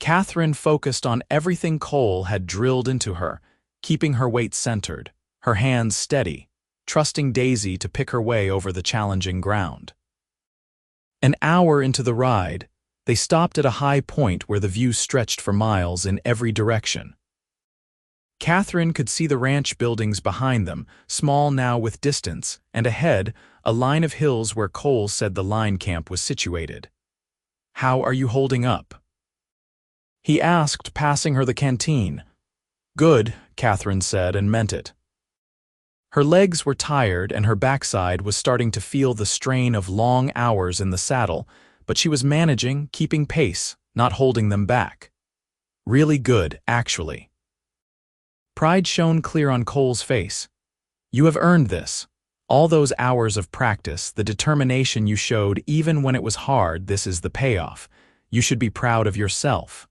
Catherine focused on everything Cole had drilled into her, keeping her weight centered, her hands steady, trusting Daisy to pick her way over the challenging ground. An hour into the ride, they stopped at a high point where the view stretched for miles in every direction. Catherine could see the ranch buildings behind them, small now with distance, and ahead, a line of hills where Cole said the line camp was situated. "How are you holding up?" he asked, passing her the canteen. "Good," Catherine said, and meant it. Her legs were tired and her backside was starting to feel the strain of long hours in the saddle, but she was managing, keeping pace, not holding them back. Really good, actually. Pride shone clear on Cole's face. You have earned this. All those hours of practice, the determination you showed even when it was hard, this is the payoff. You should be proud of yourself.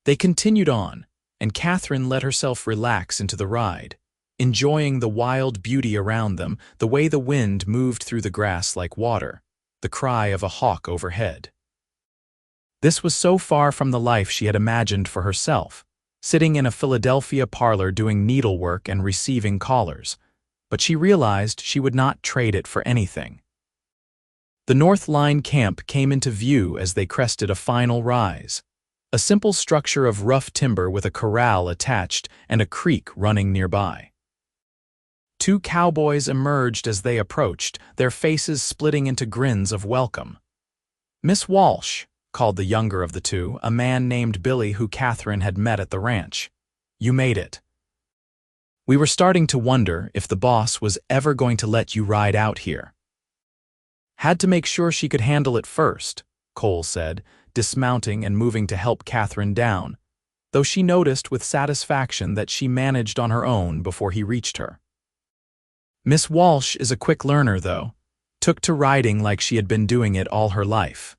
They continued on, and Catherine let herself relax into the ride, enjoying the wild beauty around them, the way the wind moved through the grass like water, the cry of a hawk overhead. This was so far from the life she had imagined for herself, sitting in a Philadelphia parlor doing needlework and receiving callers, but she realized she would not trade it for anything. The North Line camp came into view as they crested a final rise, a simple structure of rough timber with a corral attached and a creek running nearby. Two cowboys emerged as they approached, their faces splitting into grins of welcome. "Miss Walsh," called the younger of the two, a man named Billy who Catherine had met at the ranch. "You made it. We were starting to wonder if the boss was ever going to let you ride out here." "Had to make sure she could handle it first," Cole said, dismounting and moving to help Catherine down, though she noticed with satisfaction that she managed on her own before he reached her. Miss Walsh is a quick learner, though, took to riding like she had been doing it all her life.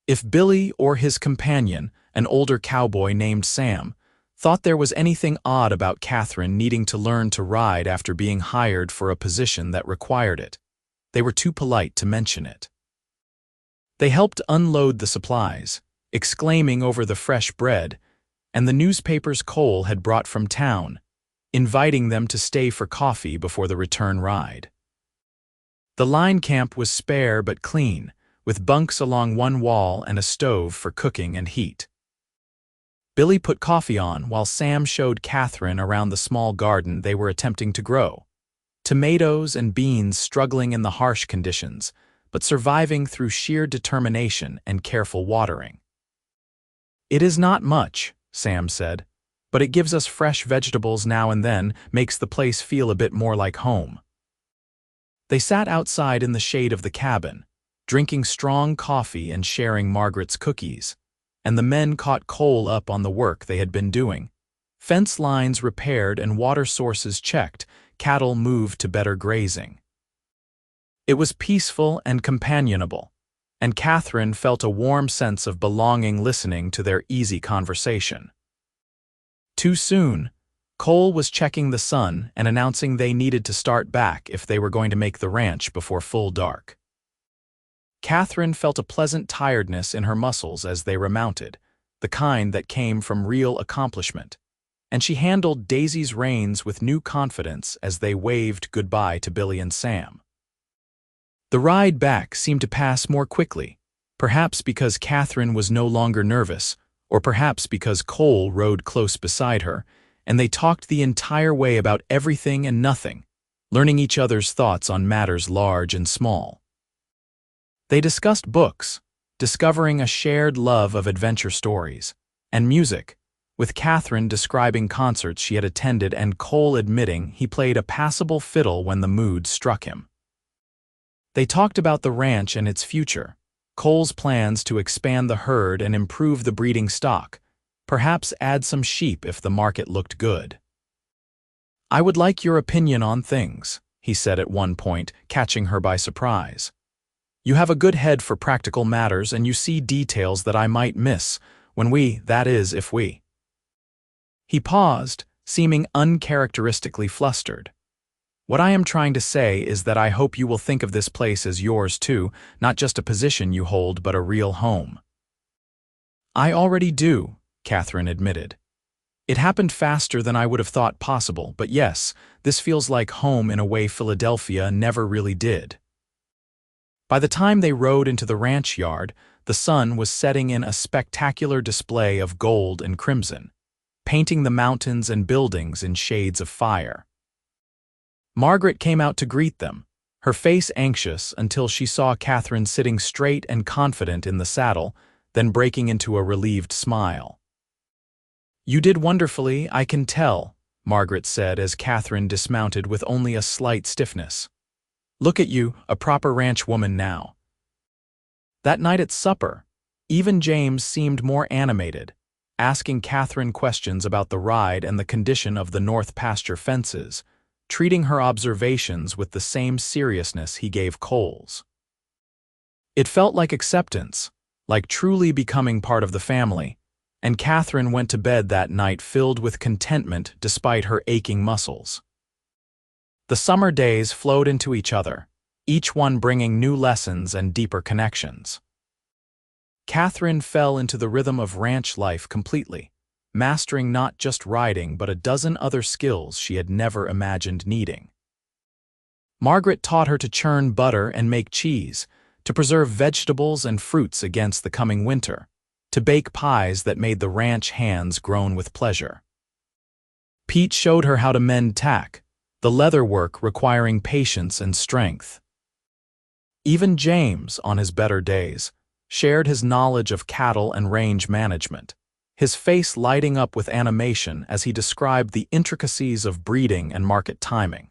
If Billy or his companion, an older cowboy named Sam, thought there was anything odd about Catherine needing to learn to ride after being hired for a position that required it, they were too polite to mention it. They helped unload the supplies, exclaiming over the fresh bread and the newspapers Cole had brought from town, inviting them to stay for coffee before the return ride. The line camp was spare but clean, with bunks along one wall and a stove for cooking and heat. Billy put coffee on while Sam showed Catherine around the small garden they were attempting to grow. Tomatoes and beans struggling in the harsh conditions, but surviving through sheer determination and careful watering. "It is not much," Sam said, "but it gives us fresh vegetables now and then, makes the place feel a bit more like home." They sat outside in the shade of the cabin, drinking strong coffee and sharing Margaret's cookies, and the men caught Cole up on the work they had been doing. Fence lines repaired and water sources checked, cattle moved to better grazing. It was peaceful and companionable, and Catherine felt a warm sense of belonging listening to their easy conversation. Too soon, Cole was checking the sun and announcing they needed to start back if they were going to make the ranch before full dark. Catherine felt a pleasant tiredness in her muscles as they remounted, the kind that came from real accomplishment, and she handled Daisy's reins with new confidence as they waved goodbye to Billy and Sam. The ride back seemed to pass more quickly, perhaps because Catherine was no longer nervous, or perhaps because Cole rode close beside her, and they talked the entire way about everything and nothing, learning each other's thoughts on matters large and small. They discussed books, discovering a shared love of adventure stories, and music, with Catherine describing concerts she had attended and Cole admitting he played a passable fiddle when the mood struck him. They talked about the ranch and its future, Cole's plans to expand the herd and improve the breeding stock, perhaps add some sheep if the market looked good. "I would like your opinion on things," he said at one point, catching her by surprise. "You have a good head for practical matters and you see details that I might miss that is, if we." He paused, seeming uncharacteristically flustered. "What I am trying to say is that I hope you will think of this place as yours too, not just a position you hold but a real home." "I already do," Catherine admitted. "It happened faster than I would have thought possible, but yes, this feels like home in a way Philadelphia never really did." By the time they rode into the ranch yard, the sun was setting in a spectacular display of gold and crimson, painting the mountains and buildings in shades of fire. Margaret came out to greet them, her face anxious until she saw Catherine sitting straight and confident in the saddle, then breaking into a relieved smile. "You did wonderfully, I can tell," Margaret said as Catherine dismounted with only a slight stiffness. "Look at you, a proper ranch woman now." That night at supper, even James seemed more animated, asking Catherine questions about the ride and the condition of the north pasture fences, treating her observations with the same seriousness he gave Cole's. It felt like acceptance, like truly becoming part of the family, and Catherine went to bed that night filled with contentment despite her aching muscles. The summer days flowed into each other, each one bringing new lessons and deeper connections. Catherine fell into the rhythm of ranch life completely, mastering not just riding but a dozen other skills she had never imagined needing. Margaret taught her to churn butter and make cheese, to preserve vegetables and fruits against the coming winter, to bake pies that made the ranch hands groan with pleasure. Pete showed her how to mend tack, the leather work requiring patience and strength. Even James, on his better days, shared his knowledge of cattle and range management, his face lighting up with animation as he described the intricacies of breeding and market timing.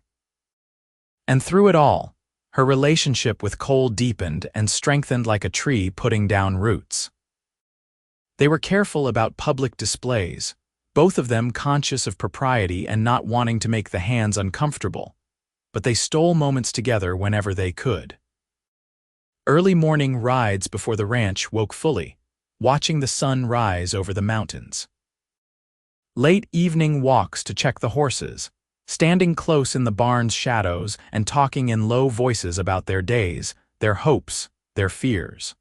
And through it all, her relationship with Cole deepened and strengthened like a tree putting down roots. They were careful about public displays, both of them conscious of propriety and not wanting to make the hands uncomfortable, but they stole moments together whenever they could. Early morning rides before the ranch woke fully, watching the sun rise over the mountains. Late evening walks to check the horses, standing close in the barn's shadows and talking in low voices about their days, their hopes, their fears.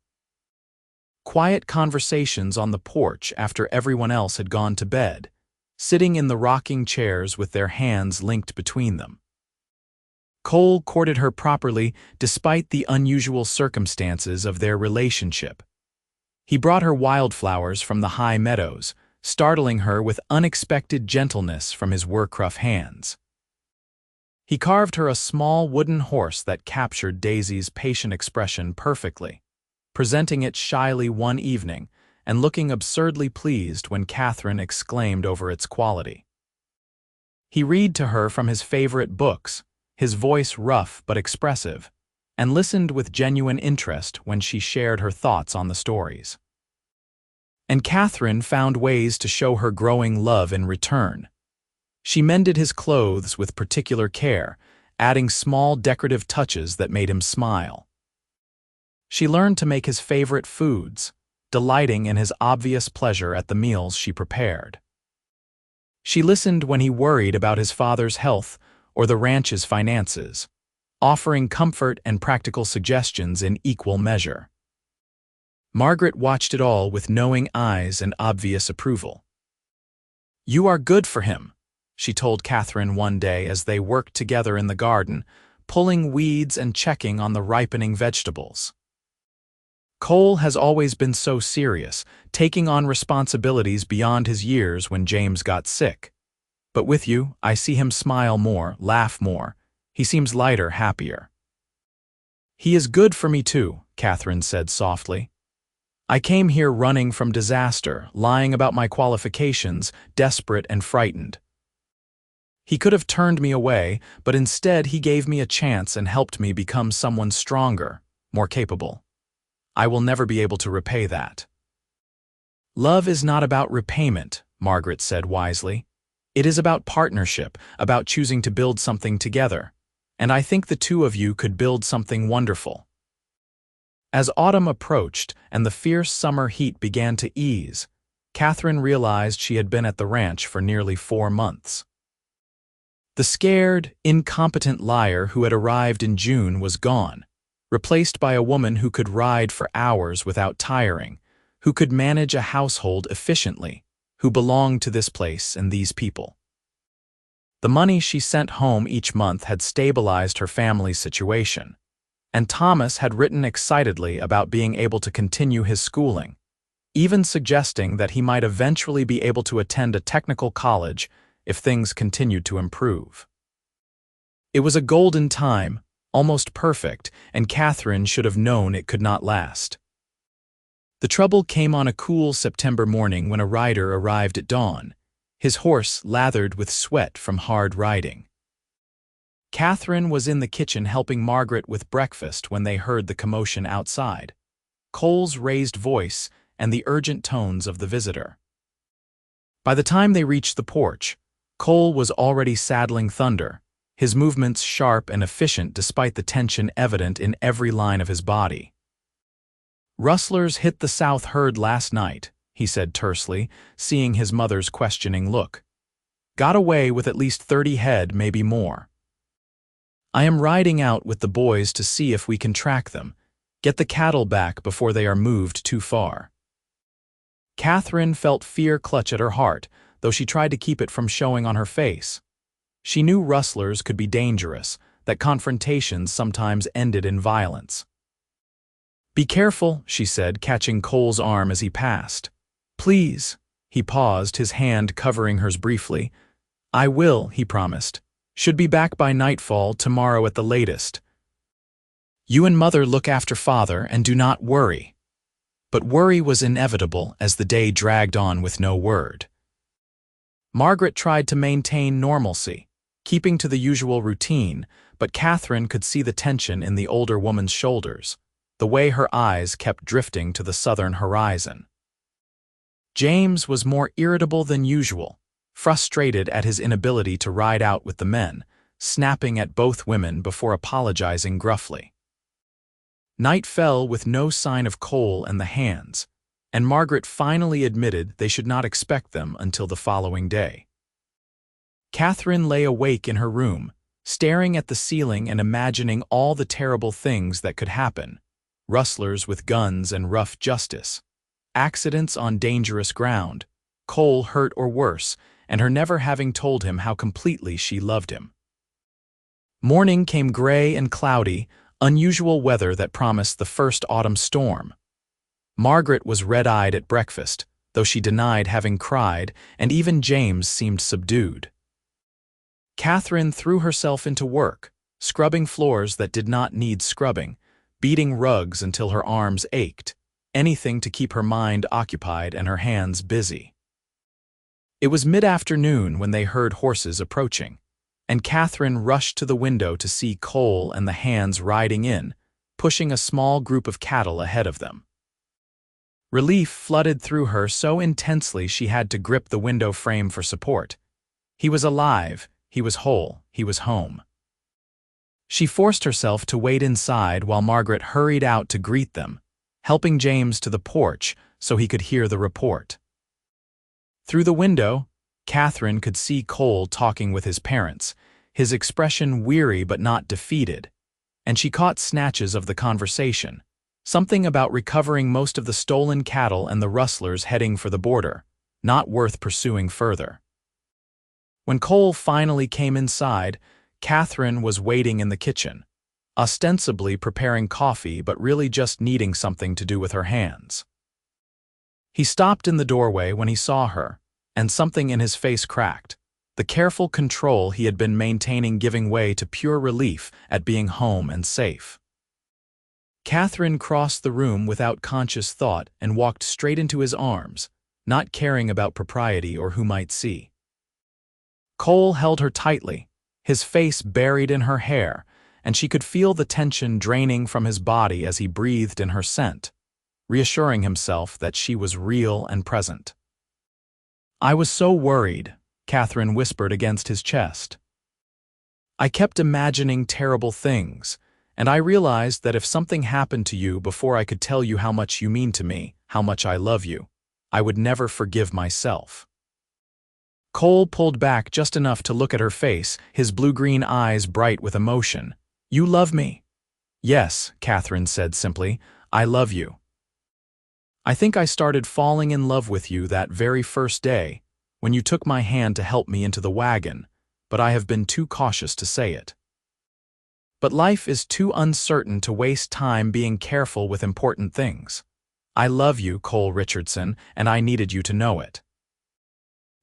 Quiet conversations on the porch after everyone else had gone to bed, sitting in the rocking chairs with their hands linked between them. Cole courted her properly despite the unusual circumstances of their relationship. He brought her wildflowers from the high meadows, startling her with unexpected gentleness from his work-rough hands. He carved her a small wooden horse that captured Daisy's patient expression perfectly, presenting it shyly one evening and looking absurdly pleased when Catherine exclaimed over its quality. He read to her from his favorite books, his voice rough but expressive, and listened with genuine interest when she shared her thoughts on the stories. And Catherine found ways to show her growing love in return. She mended his clothes with particular care, adding small decorative touches that made him smile. She learned to make his favorite foods, delighting in his obvious pleasure at the meals she prepared. She listened when he worried about his father's health or the ranch's finances, offering comfort and practical suggestions in equal measure. Margaret watched it all with knowing eyes and obvious approval. "You are good for him," she told Catherine one day as they worked together in the garden, pulling weeds and checking on the ripening vegetables. "Cole has always been so serious, taking on responsibilities beyond his years when James got sick. But with you, I see him smile more, laugh more. He seems lighter, happier." "He is good for me too," Catherine said softly. "I came here running from disaster, lying about my qualifications, desperate and frightened. He could have turned me away, but instead he gave me a chance and helped me become someone stronger, more capable. I will never be able to repay that." "Love is not about repayment," Margaret said wisely. "It is about partnership, about choosing to build something together. And I think the two of you could build something wonderful." As autumn approached and the fierce summer heat began to ease, Catherine realized she had been at the ranch for nearly 4 months. The scared, incompetent liar who had arrived in June was gone, replaced by a woman who could ride for hours without tiring, who could manage a household efficiently, who belonged to this place and these people. The money she sent home each month had stabilized her family's situation, and Thomas had written excitedly about being able to continue his schooling, even suggesting that he might eventually be able to attend a technical college if things continued to improve. It was a golden time, almost perfect, and Catherine should have known it could not last. The trouble came on a cool September morning when a rider arrived at dawn, his horse lathered with sweat from hard riding. Catherine was in the kitchen helping Margaret with breakfast when they heard the commotion outside, Cole's raised voice and the urgent tones of the visitor. By the time they reached the porch, Cole was already saddling Thunder, his movements sharp and efficient despite the tension evident in every line of his body. "Rustlers hit the south herd last night," he said tersely, seeing his mother's questioning look. "Got away with at least 30 head, maybe more. I am riding out with the boys to see if we can track them, get the cattle back before they are moved too far." Catherine felt fear clutch at her heart, though she tried to keep it from showing on her face. She knew rustlers could be dangerous, that confrontations sometimes ended in violence. "Be careful," she said, catching Cole's arm as he passed. "Please." He paused, his hand covering hers briefly. "I will," he promised. "Should be back by nightfall tomorrow at the latest. You and Mother look after Father and do not worry." But worry was inevitable as the day dragged on with no word. Margaret tried to maintain normalcy, keeping to the usual routine, but Catherine could see the tension in the older woman's shoulders, the way her eyes kept drifting to the southern horizon. James was more irritable than usual, frustrated at his inability to ride out with the men, snapping at both women before apologizing gruffly. Night fell with no sign of Cole and the hands, and Margaret finally admitted they should not expect them until the following day. Catherine lay awake in her room, staring at the ceiling and imagining all the terrible things that could happen: rustlers with guns and rough justice, accidents on dangerous ground, Cole hurt or worse, and her never having told him how completely she loved him. Morning came gray and cloudy, unusual weather that promised the first autumn storm. Margaret was red-eyed at breakfast, though she denied having cried, and even James seemed subdued. Catherine threw herself into work, scrubbing floors that did not need scrubbing, beating rugs until her arms ached, anything to keep her mind occupied and her hands busy. It was mid-afternoon when they heard horses approaching, and Catherine rushed to the window to see Cole and the hands riding in, pushing a small group of cattle ahead of them. Relief flooded through her so intensely she had to grip the window frame for support. He was alive, he was whole, he was home. She forced herself to wait inside while Margaret hurried out to greet them, helping James to the porch so he could hear the report. Through the window, Catherine could see Cole talking with his parents, his expression weary but not defeated, and she caught snatches of the conversation, something about recovering most of the stolen cattle and the rustlers heading for the border, not worth pursuing further. When Cole finally came inside, Catherine was waiting in the kitchen, ostensibly preparing coffee but really just needing something to do with her hands. He stopped in the doorway when he saw her, and something in his face cracked, the careful control he had been maintaining giving way to pure relief at being home and safe. Catherine crossed the room without conscious thought and walked straight into his arms, not caring about propriety or who might see. Cole held her tightly, his face buried in her hair, and she could feel the tension draining from his body as he breathed in her scent, reassuring himself that she was real and present. "I was so worried," Catherine whispered against his chest. "I kept imagining terrible things, and I realized that if something happened to you before I could tell you how much you mean to me, how much I love you, I would never forgive myself." Cole pulled back just enough to look at her face, his blue-green eyes bright with emotion. "You love me?" "Yes," Catherine said simply. "I love you. I think I started falling in love with you that very first day, when you took my hand to help me into the wagon, but I have been too cautious to say it. But life is too uncertain to waste time being careful with important things. I love you, Cole Richardson, and I needed you to know it."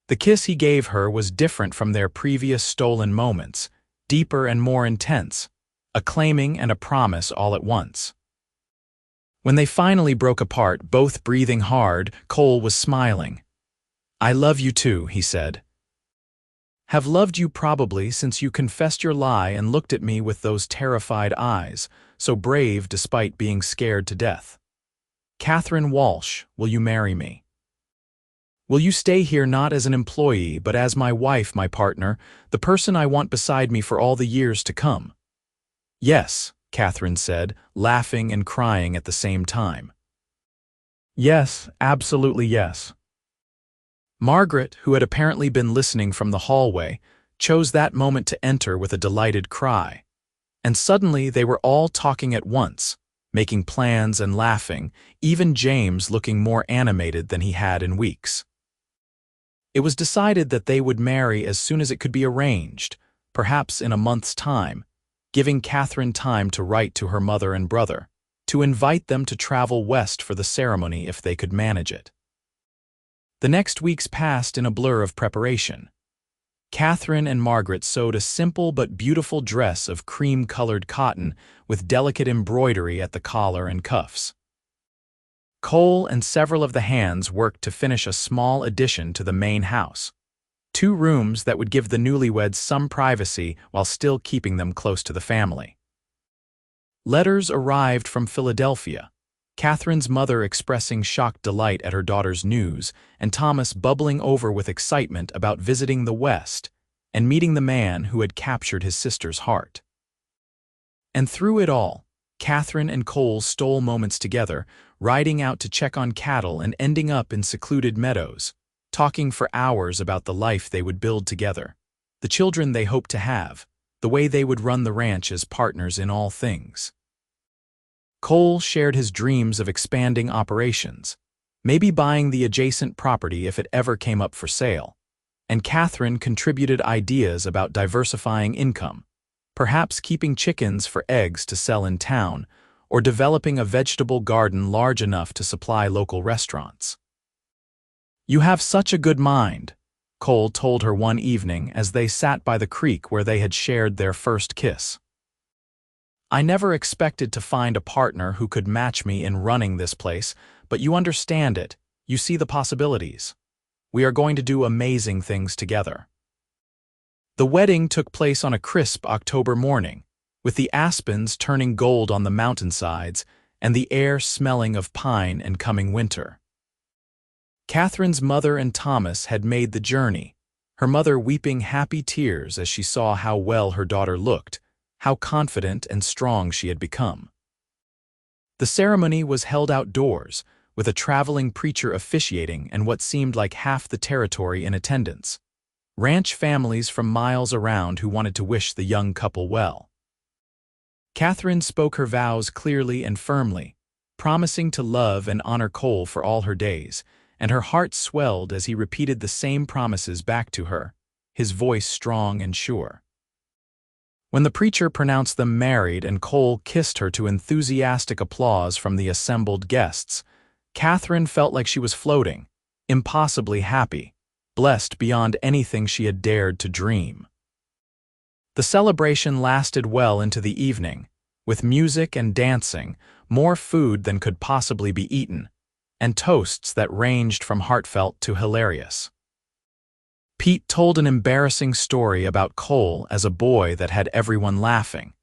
The kiss he gave her was different from their previous stolen moments, deeper and more intense, a claiming and a promise all at once. When they finally broke apart, both breathing hard, Cole was smiling. "I love you too," he said, Have loved you probably since you confessed your lie and looked at me with those terrified eyes, so brave despite being scared to death. Catherine Walsh, will you marry me? Will you stay here not as an employee but as my wife, my partner, the person I want beside me for all the years to come? Yes, Catherine said, laughing and crying at the same time. Yes, absolutely yes. Margaret, who had apparently been listening from the hallway, chose that moment to enter with a delighted cry. And suddenly they were all talking at once, making plans and laughing, even James looking more animated than he had in weeks. It was decided that they would marry as soon as it could be arranged, perhaps in a month's time, giving Catherine time to write to her mother and brother, to invite them to travel west for the ceremony if they could manage it. The next weeks passed in a blur of preparation. Catherine and Margaret sewed a simple but beautiful dress of cream-colored cotton with delicate embroidery at the collar and cuffs. Cole and several of the hands worked to finish a small addition to the main house, 2 rooms that would give the newlyweds some privacy while still keeping them close to the family. Letters arrived from Philadelphia, Catherine's mother expressing shocked delight at her daughter's news, and Thomas bubbling over with excitement about visiting the West and meeting the man who had captured his sister's heart. And through it all, Catherine and Cole stole moments together, riding out to check on cattle and ending up in secluded meadows, talking for hours about the life they would build together, the children they hoped to have, the way they would run the ranch as partners in all things. Cole shared his dreams of expanding operations, maybe buying the adjacent property if it ever came up for sale, and Catherine contributed ideas about diversifying income, perhaps keeping chickens for eggs to sell in town, or developing a vegetable garden large enough to supply local restaurants. "You have such a good mind," Cole told her one evening as they sat by the creek where they had shared their first kiss. "I never expected to find a partner who could match me in running this place, but you understand it, you see the possibilities. We are going to do amazing things together." The wedding took place on a crisp October morning, with the aspens turning gold on the mountainsides and the air smelling of pine and coming winter. Catherine's mother and Thomas had made the journey, her mother weeping happy tears as she saw how well her daughter looked, how confident and strong she had become. The ceremony was held outdoors, with a traveling preacher officiating and what seemed like half the territory in attendance, ranch families from miles around who wanted to wish the young couple well. Catherine spoke her vows clearly and firmly, promising to love and honor Cole for all her days, and her heart swelled as he repeated the same promises back to her, his voice strong and sure. When the preacher pronounced them married and Cole kissed her to enthusiastic applause from the assembled guests, Catherine felt like she was floating, impossibly happy, blessed beyond anything she had dared to dream. The celebration lasted well into the evening, with music and dancing, more food than could possibly be eaten, and toasts that ranged from heartfelt to hilarious. Pete told an embarrassing story about Cole as a boy that had everyone laughing,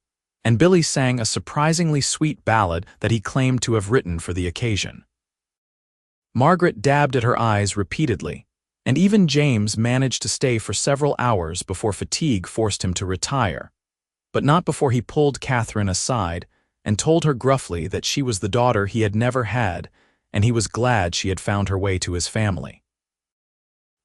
and Billy sang a surprisingly sweet ballad that he claimed to have written for the occasion. Margaret dabbed at her eyes repeatedly, and even James managed to stay for several hours before fatigue forced him to retire, but not before he pulled Catherine aside and told her gruffly that she was the daughter he had never had, and he was glad she had found her way to his family.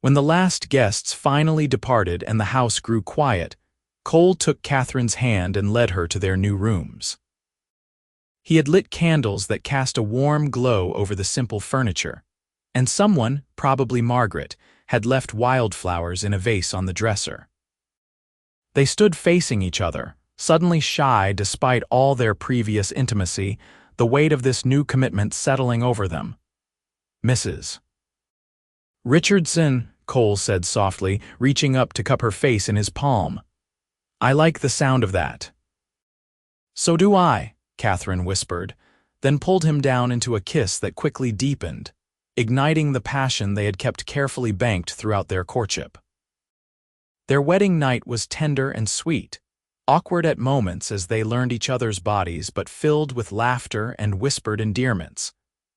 When the last guests finally departed and the house grew quiet, Cole took Catherine's hand and led her to their new rooms. He had lit candles that cast a warm glow over the simple furniture, and someone, probably Margaret, had left wildflowers in a vase on the dresser. They stood facing each other, suddenly shy despite all their previous intimacy, the weight of this new commitment settling over them. "Mrs. Richardson," Cole said softly, reaching up to cup her face in his palm. "I like the sound of that." "So do I," Catherine whispered, then pulled him down into a kiss that quickly deepened, igniting the passion they had kept carefully banked throughout their courtship. Their wedding night was tender and sweet, awkward at moments as they learned each other's bodies but filled with laughter and whispered endearments,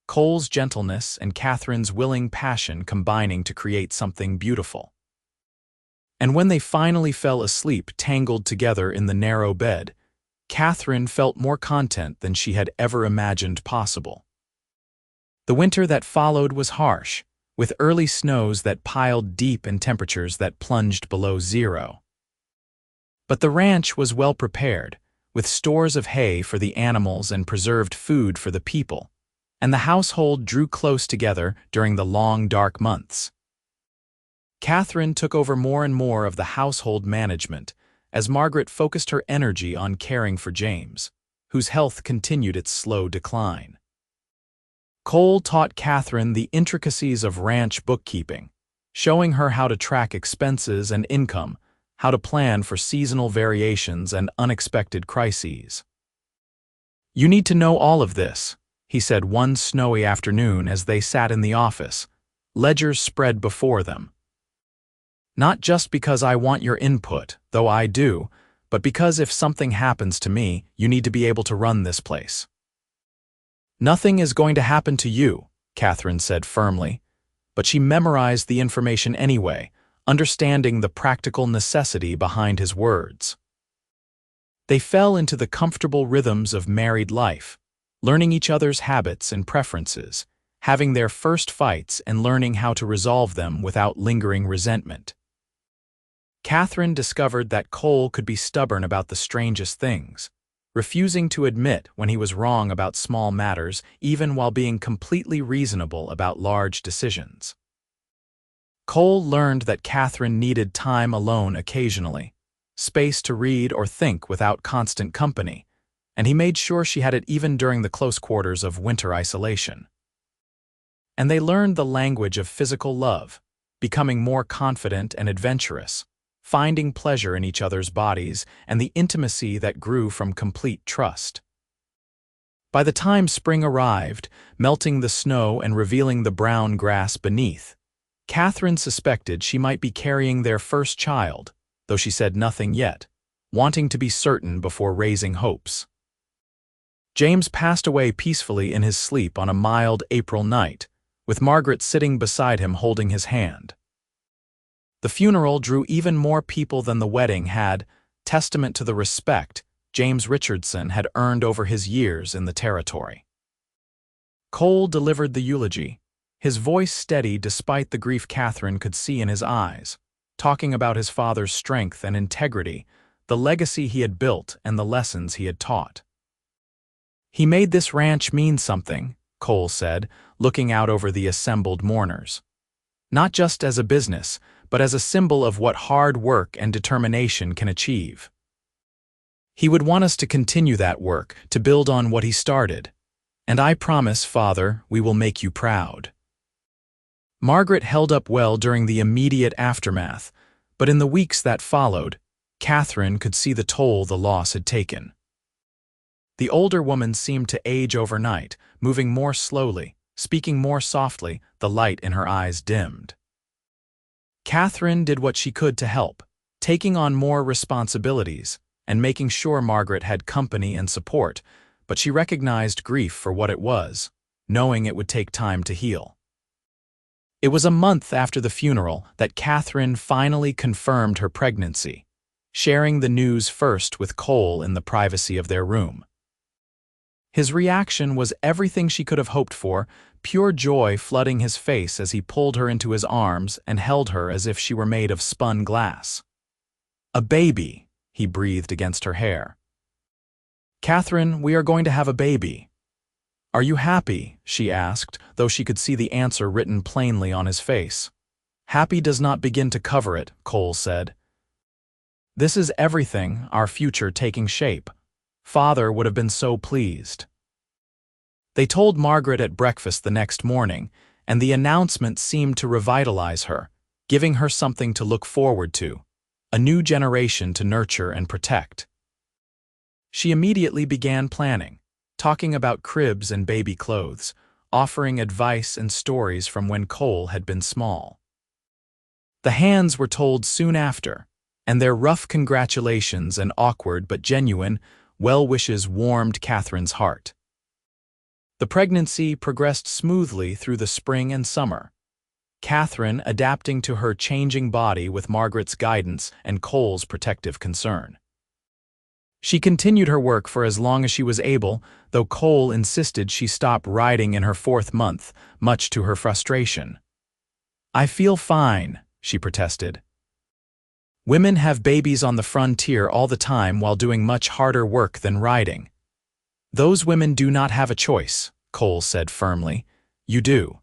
Cole's gentleness and Catherine's willing passion combining to create something beautiful. And when they finally fell asleep tangled together in the narrow bed, Catherine felt more content than she had ever imagined possible. The winter that followed was harsh, with early snows that piled deep and temperatures that plunged below zero. But the ranch was well prepared, with stores of hay for the animals and preserved food for the people, and the household drew close together during the long, dark months. Catherine took over more and more of the household management as Margaret focused her energy on caring for James, whose health continued its slow decline. Cole taught Catherine the intricacies of ranch bookkeeping, showing her how to track expenses and income, how to plan for seasonal variations and unexpected crises. "You need to know all of this," he said one snowy afternoon as they sat in the office, ledgers spread before them. "Not just because I want your input, though I do, but because if something happens to me, you need to be able to run this place." "Nothing is going to happen to you," Catherine said firmly, but she memorized the information anyway, understanding the practical necessity behind his words. They fell into the comfortable rhythms of married life, learning each other's habits and preferences, having their first fights and learning how to resolve them without lingering resentment. Catherine discovered that Cole could be stubborn about the strangest things, refusing to admit when he was wrong about small matters even while being completely reasonable about large decisions. Cole learned that Catherine needed time alone occasionally, space to read or think without constant company, and he made sure she had it even during the close quarters of winter isolation. And they learned the language of physical love, becoming more confident and adventurous, finding pleasure in each other's bodies and the intimacy that grew from complete trust. By the time spring arrived, melting the snow and revealing the brown grass beneath, Catherine suspected she might be carrying their first child, though she said nothing yet, wanting to be certain before raising hopes. James passed away peacefully in his sleep on a mild April night, with Margaret sitting beside him holding his hand. The funeral drew even more people than the wedding had, testament to the respect James Richardson had earned over his years in the territory. Cole delivered the eulogy, his voice steady despite the grief Catherine could see in his eyes, talking about his father's strength and integrity, the legacy he had built and the lessons he had taught. "He made this ranch mean something," Cole said, looking out over the assembled mourners. "Not just as a business, but as a symbol of what hard work and determination can achieve. He would want us to continue that work, to build on what he started. And I promise, Father, we will make you proud." Margaret held up well during the immediate aftermath, but in the weeks that followed, Catherine could see the toll the loss had taken. The older woman seemed to age overnight, moving more slowly, speaking more softly, the light in her eyes dimmed. Catherine did what she could to help, taking on more responsibilities and making sure Margaret had company and support, but she recognized grief for what it was, knowing it would take time to heal. It was a month after the funeral that Catherine finally confirmed her pregnancy, sharing the news first with Cole in the privacy of their room. His reaction was everything she could have hoped for, pure joy flooding his face as he pulled her into his arms and held her as if she were made of spun glass. "A baby," he breathed against her hair. "Catherine, we are going to have a baby." "Are you happy?" she asked, though she could see the answer written plainly on his face. "Happy does not begin to cover it," Cole said. "This is everything, our future taking shape. Father would have been so pleased." They told Margaret at breakfast the next morning, and the announcement seemed to revitalize her, giving her something to look forward to, a new generation to nurture and protect. She immediately began planning, talking about cribs and baby clothes, offering advice and stories from when Cole had been small. The Hands were told soon after, and their rough congratulations and awkward but genuine well wishes warmed Catherine's heart. The pregnancy progressed smoothly through the spring and summer, Catherine adapting to her changing body with Margaret's guidance and Cole's protective concern. She continued her work for as long as she was able, though Cole insisted she stop riding in her 4th month, much to her frustration. "I feel fine," she protested. "Women have babies on the frontier all the time while doing much harder work than riding." "Those women do not have a choice," Cole said firmly. "You do.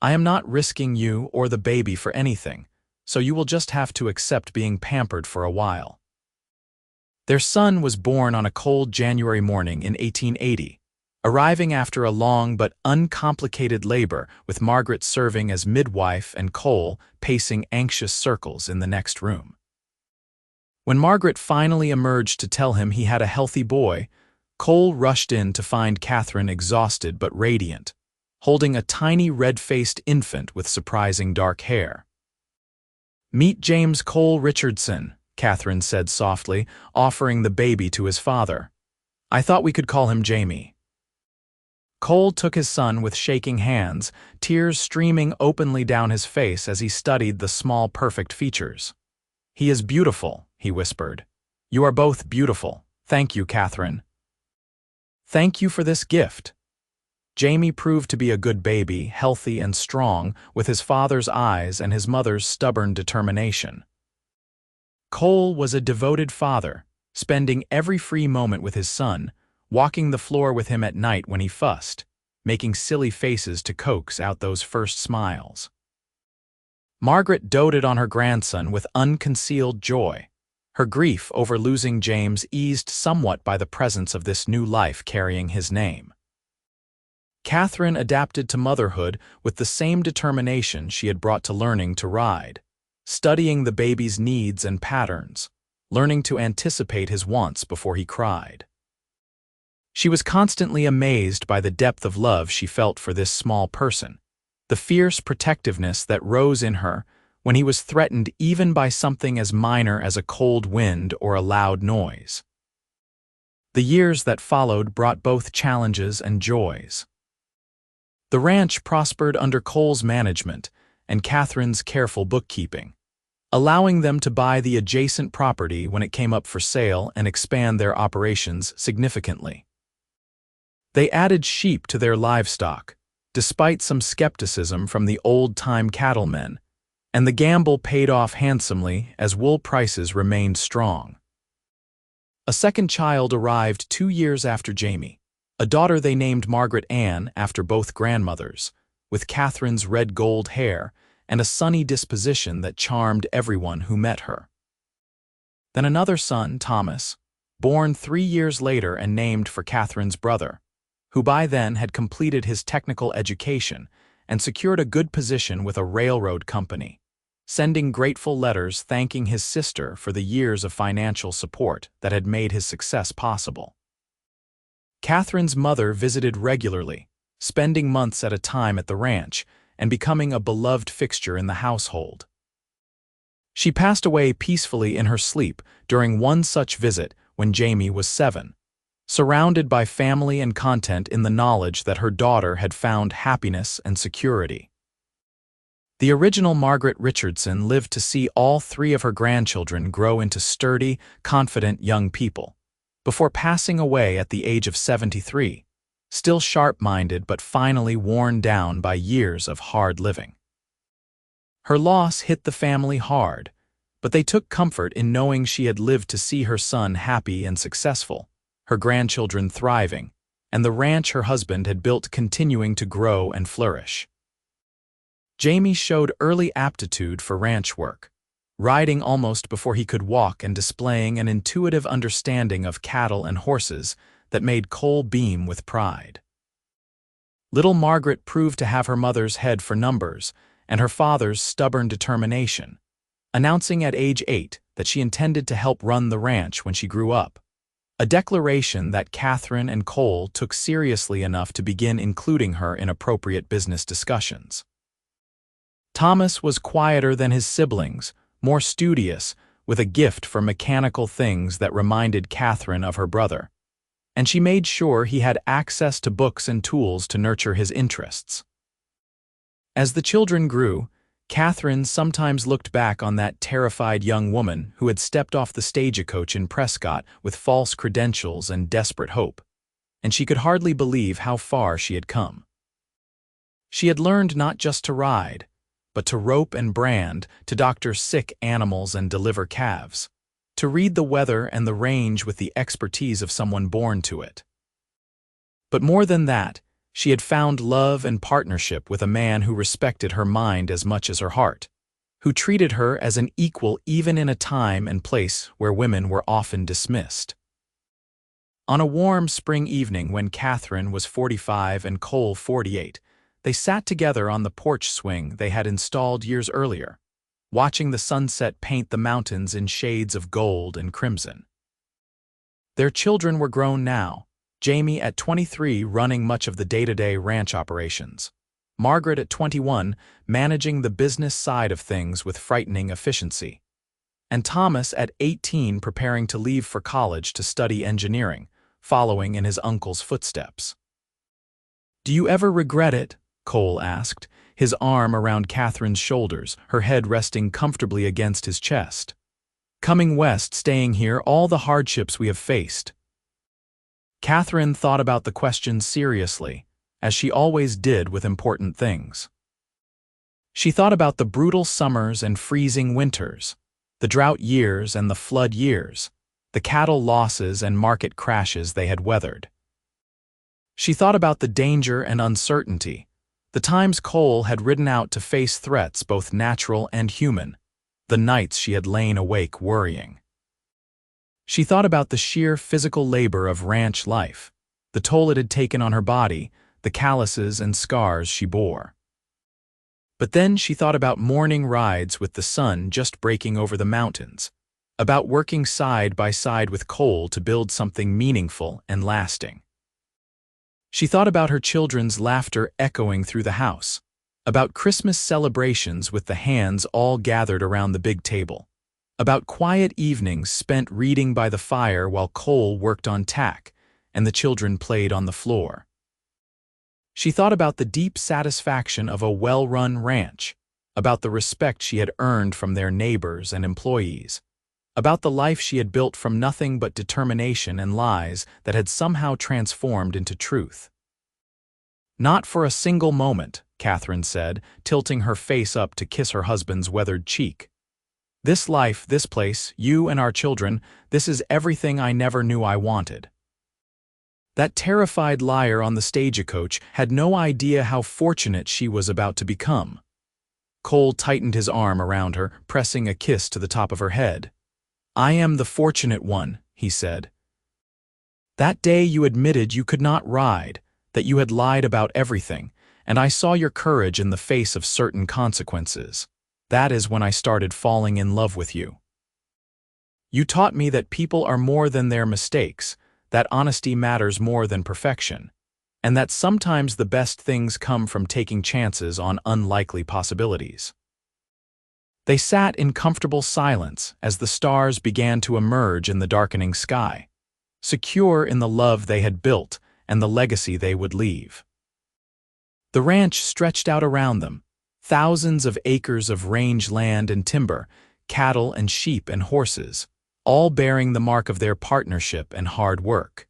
I am not risking you or the baby for anything, so you will just have to accept being pampered for a while." Their son was born on a cold January morning in 1880, arriving after a long but uncomplicated labor, with Margaret serving as midwife and Cole pacing anxious circles in the next room. When Margaret finally emerged to tell him he had a healthy boy, Cole rushed in to find Catherine exhausted but radiant, holding a tiny red-faced infant with surprising dark hair. "Meet James Cole Richardson," Catherine said softly, offering the baby to his father. "I thought we could call him Jamie." Cole took his son with shaking hands, tears streaming openly down his face as he studied the small, perfect features. "He is beautiful," he whispered. "You are both beautiful. Thank you, Catherine." "Thank you for this gift." Jamie proved to be a good baby, healthy and strong, with his father's eyes and his mother's stubborn determination. Cole was a devoted father, spending every free moment with his son, walking the floor with him at night when he fussed, making silly faces to coax out those first smiles. Margaret doted on her grandson with unconcealed joy. Her grief over losing James eased somewhat by the presence of this new life carrying his name. Catherine adapted to motherhood with the same determination she had brought to learning to ride, studying the baby's needs and patterns, learning to anticipate his wants before he cried. She was constantly amazed by the depth of love she felt for this small person, the fierce protectiveness that rose in her when he was threatened even by something as minor as a cold wind or a loud noise. The years that followed brought both challenges and joys. The ranch prospered under Cole's management and Catherine's careful bookkeeping, allowing them to buy the adjacent property when it came up for sale and expand their operations significantly. They added sheep to their livestock, despite some skepticism from the old-time cattlemen, and the gamble paid off handsomely as wool prices remained strong. A second child arrived 2 years after Jamie, a daughter they named Margaret Ann after both grandmothers, with Catherine's red-gold hair and a sunny disposition that charmed everyone who met her. Then another son, Thomas, born 3 years later and named for Catherine's brother, who by then had completed his technical education and secured a good position with a railroad company, sending grateful letters thanking his sister for the years of financial support that had made his success possible. Catherine's mother visited regularly, spending months at a time at the ranch and becoming a beloved fixture in the household. She passed away peacefully in her sleep during one such visit when Jamie was 7, surrounded by family and content in the knowledge that her daughter had found happiness and security. The original Margaret Richardson lived to see all 3 of her grandchildren grow into sturdy, confident young people, before passing away at the age of 73, still sharp-minded but finally worn down by years of hard living. Her loss hit the family hard, but they took comfort in knowing she had lived to see her son happy and successful, her grandchildren thriving, and the ranch her husband had built continuing to grow and flourish. Jamie showed early aptitude for ranch work, riding almost before he could walk and displaying an intuitive understanding of cattle and horses that made Cole beam with pride. Little Margaret proved to have her mother's head for numbers and her father's stubborn determination, announcing at age 8 that she intended to help run the ranch when she grew up, a declaration that Catherine and Cole took seriously enough to begin including her in appropriate business discussions. Thomas was quieter than his siblings, more studious, with a gift for mechanical things that reminded Catherine of her brother, and she made sure he had access to books and tools to nurture his interests. As the children grew, Catherine sometimes looked back on that terrified young woman who had stepped off the stagecoach in Prescott with false credentials and desperate hope, and she could hardly believe how far she had come. She had learned not just to ride, but to rope and brand, to doctor sick animals and deliver calves, to read the weather and the range with the expertise of someone born to it. But more than that, she had found love and partnership with a man who respected her mind as much as her heart, who treated her as an equal even in a time and place where women were often dismissed. On a warm spring evening when Catherine was 45 and Cole 48, they sat together on the porch swing they had installed years earlier, watching the sunset paint the mountains in shades of gold and crimson. Their children were grown now, Jamie at 23 running much of the day-to-day ranch operations, Margaret at 21 managing the business side of things with frightening efficiency, and Thomas at 18 preparing to leave for college to study engineering, following in his uncle's footsteps. "Do you ever regret it?" Cole asked, his arm around Catherine's shoulders, her head resting comfortably against his chest. "Coming west, staying here, all the hardships we have faced." Catherine thought about the question seriously, as she always did with important things. She thought about the brutal summers and freezing winters, the drought years and the flood years, the cattle losses and market crashes they had weathered. She thought about the danger and uncertainty, the times Cole had ridden out to face threats both natural and human, the nights she had lain awake worrying. She thought about the sheer physical labor of ranch life, the toll it had taken on her body, the calluses and scars she bore. But then she thought about morning rides with the sun just breaking over the mountains, about working side by side with Cole to build something meaningful and lasting. She thought about her children's laughter echoing through the house, about Christmas celebrations with the hands all gathered around the big table, about quiet evenings spent reading by the fire while Cole worked on tack and the children played on the floor. She thought about the deep satisfaction of a well-run ranch, about the respect she had earned from their neighbors and employees, about the life she had built from nothing but determination and lies that had somehow transformed into truth. "Not for a single moment," Catherine said, tilting her face up to kiss her husband's weathered cheek. "This life, this place, you and our children, this is everything I never knew I wanted." That terrified liar on the stagecoach had no idea how fortunate she was about to become. Cole tightened his arm around her, pressing a kiss to the top of her head. "I am the fortunate one," he said. "That day you admitted you could not ride, that you had lied about everything, and I saw your courage in the face of certain consequences. That is when I started falling in love with you. You taught me that people are more than their mistakes, that honesty matters more than perfection, and that sometimes the best things come from taking chances on unlikely possibilities." They sat in comfortable silence as the stars began to emerge in the darkening sky, secure in the love they had built and the legacy they would leave. The ranch stretched out around them, thousands of acres of range land and timber, cattle and sheep and horses, all bearing the mark of their partnership and hard work.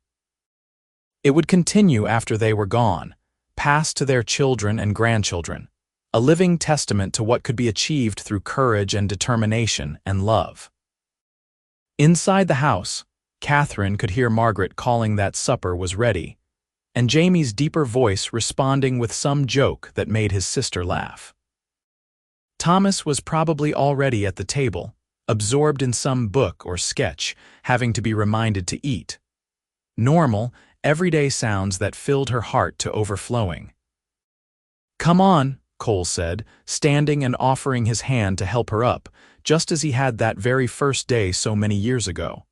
It would continue after they were gone, passed to their children and grandchildren, a living testament to what could be achieved through courage and determination and love. Inside the house, Catherine could hear Margaret calling that supper was ready, and Jamie's deeper voice responding with some joke that made his sister laugh. Thomas was probably already at the table, absorbed in some book or sketch, having to be reminded to eat. Normal, everyday sounds that filled her heart to overflowing. "Come on," Cole said, standing and offering his hand to help her up, just as he had that very first day so many years ago.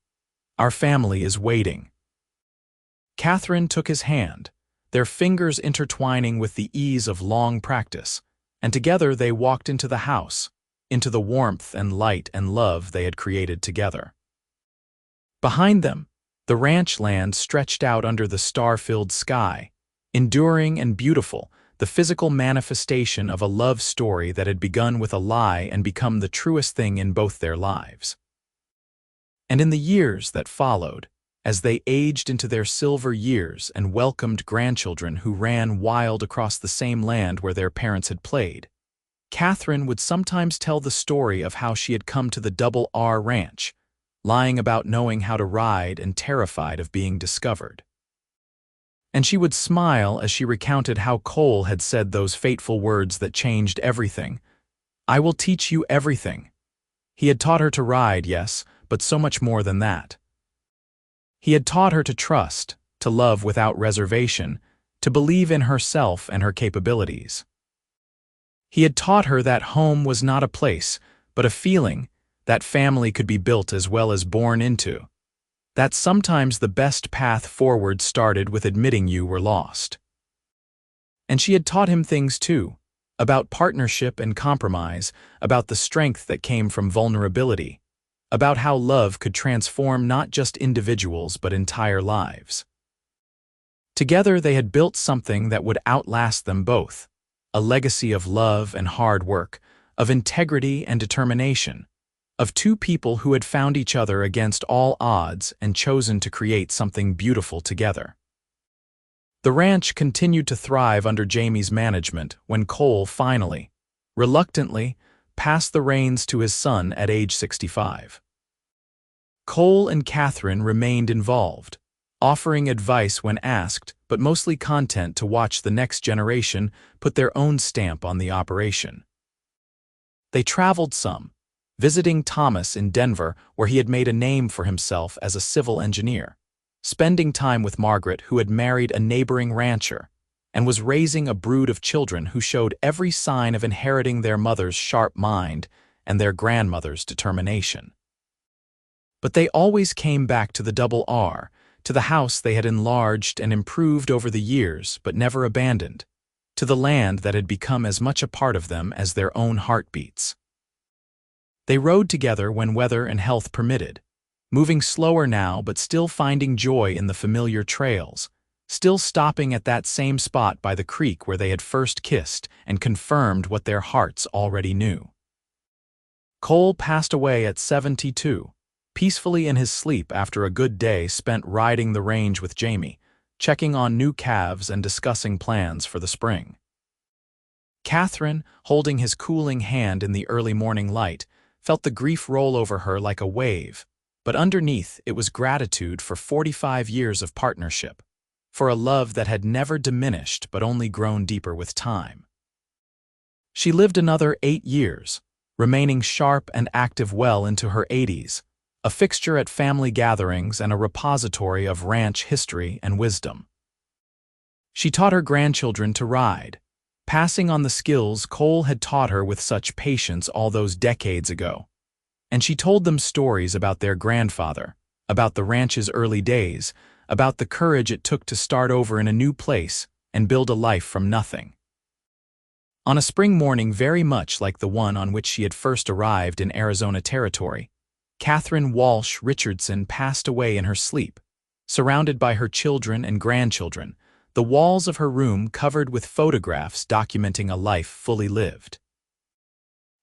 "Our family is waiting." Catherine took his hand, their fingers intertwining with the ease of long practice, and together they walked into the house, into the warmth and light and love they had created together. Behind them, the ranch land stretched out under the star-filled sky, enduring and beautiful, the physical manifestation of a love story that had begun with a lie and become the truest thing in both their lives. And in the years that followed, as they aged into their silver years and welcomed grandchildren who ran wild across the same land where their parents had played, Catherine would sometimes tell the story of how she had come to the Double R Ranch, lying about knowing how to ride and terrified of being discovered. And she would smile as she recounted how Cole had said those fateful words that changed everything. "I will teach you everything." He had taught her to ride, yes, but so much more than that. He had taught her to trust, to love without reservation, to believe in herself and her capabilities. He had taught her that home was not a place, but a feeling, that family could be built as well as born into, that sometimes the best path forward started with admitting you were lost. And she had taught him things too, about partnership and compromise, about the strength that came from vulnerability, about how love could transform not just individuals but entire lives. Together they had built something that would outlast them both, a legacy of love and hard work, of integrity and determination, of two people who had found each other against all odds and chosen to create something beautiful together. The ranch continued to thrive under Jamie's management when Cole finally, reluctantly, passed the reins to his son at age 65. Cole and Catherine remained involved, offering advice when asked, but mostly content to watch the next generation put their own stamp on the operation. They traveled some, visiting Thomas in Denver, where he had made a name for himself as a civil engineer, spending time with Margaret, who had married a neighboring rancher and was raising a brood of children who showed every sign of inheriting their mother's sharp mind and their grandmother's determination. But they always came back to the Double R, to the house they had enlarged and improved over the years but never abandoned, to the land that had become as much a part of them as their own heartbeats. They rode together when weather and health permitted, moving slower now but still finding joy in the familiar trails, still stopping at that same spot by the creek where they had first kissed and confirmed what their hearts already knew. Cole passed away at 72, peacefully in his sleep after a good day spent riding the range with Jamie, checking on new calves and discussing plans for the spring. Catherine, holding his cooling hand in the early morning light, felt the grief roll over her like a wave, but underneath it was gratitude for 45 years of partnership, for a love that had never diminished but only grown deeper with time. She lived another 8 years, remaining sharp and active well into her 80s, a fixture at family gatherings and a repository of ranch history and wisdom. She taught her grandchildren to ride, passing on the skills Cole had taught her with such patience all those decades ago. And she told them stories about their grandfather, about the ranch's early days, about the courage it took to start over in a new place and build a life from nothing. On a spring morning very much like the one on which she had first arrived in Arizona Territory, Catherine Walsh Richardson passed away in her sleep, surrounded by her children and grandchildren, the walls of her room covered with photographs documenting a life fully lived.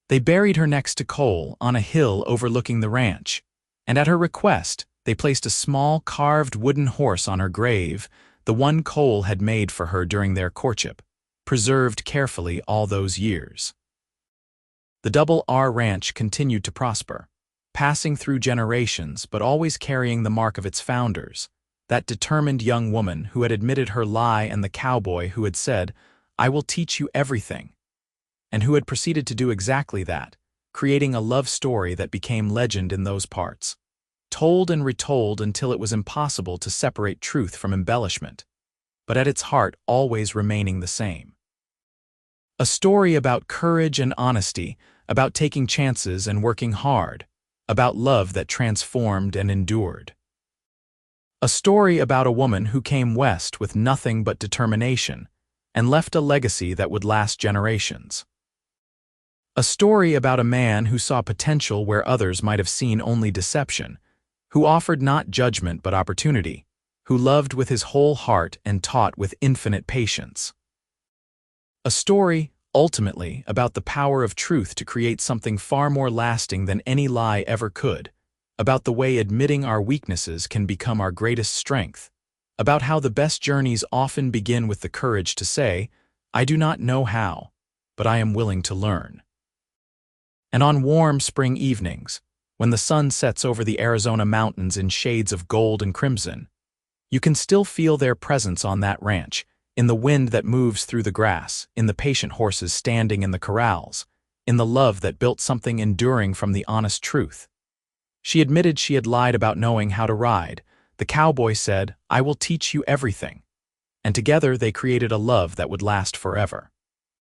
They buried her next to Cole on a hill overlooking the ranch, and at her request, they placed a small carved wooden horse on her grave, the one Cole had made for her during their courtship, preserved carefully all those years. The Double R Ranch continued to prosper, passing through generations but always carrying the mark of its founders, that determined young woman who had admitted her lie and the cowboy who had said, "I will teach you everything," and who had proceeded to do exactly that, creating a love story that became legend in those parts, told and retold until it was impossible to separate truth from embellishment, but at its heart always remaining the same. A story about courage and honesty, about taking chances and working hard, about love that transformed and endured. A story about a woman who came west with nothing but determination and left a legacy that would last generations. A story about a man who saw potential where others might have seen only deception, who offered not judgment but opportunity, who loved with his whole heart and taught with infinite patience. A story, ultimately, about the power of truth to create something far more lasting than any lie ever could, about the way admitting our weaknesses can become our greatest strength, about how the best journeys often begin with the courage to say, "I do not know how, but I am willing to learn." And on warm spring evenings, when the sun sets over the Arizona mountains in shades of gold and crimson, you can still feel their presence on that ranch, in the wind that moves through the grass, in the patient horses standing in the corrals, in the love that built something enduring from the honest truth. She admitted she had lied about knowing how to ride. The cowboy said, "I will teach you everything." And together they created a love that would last forever.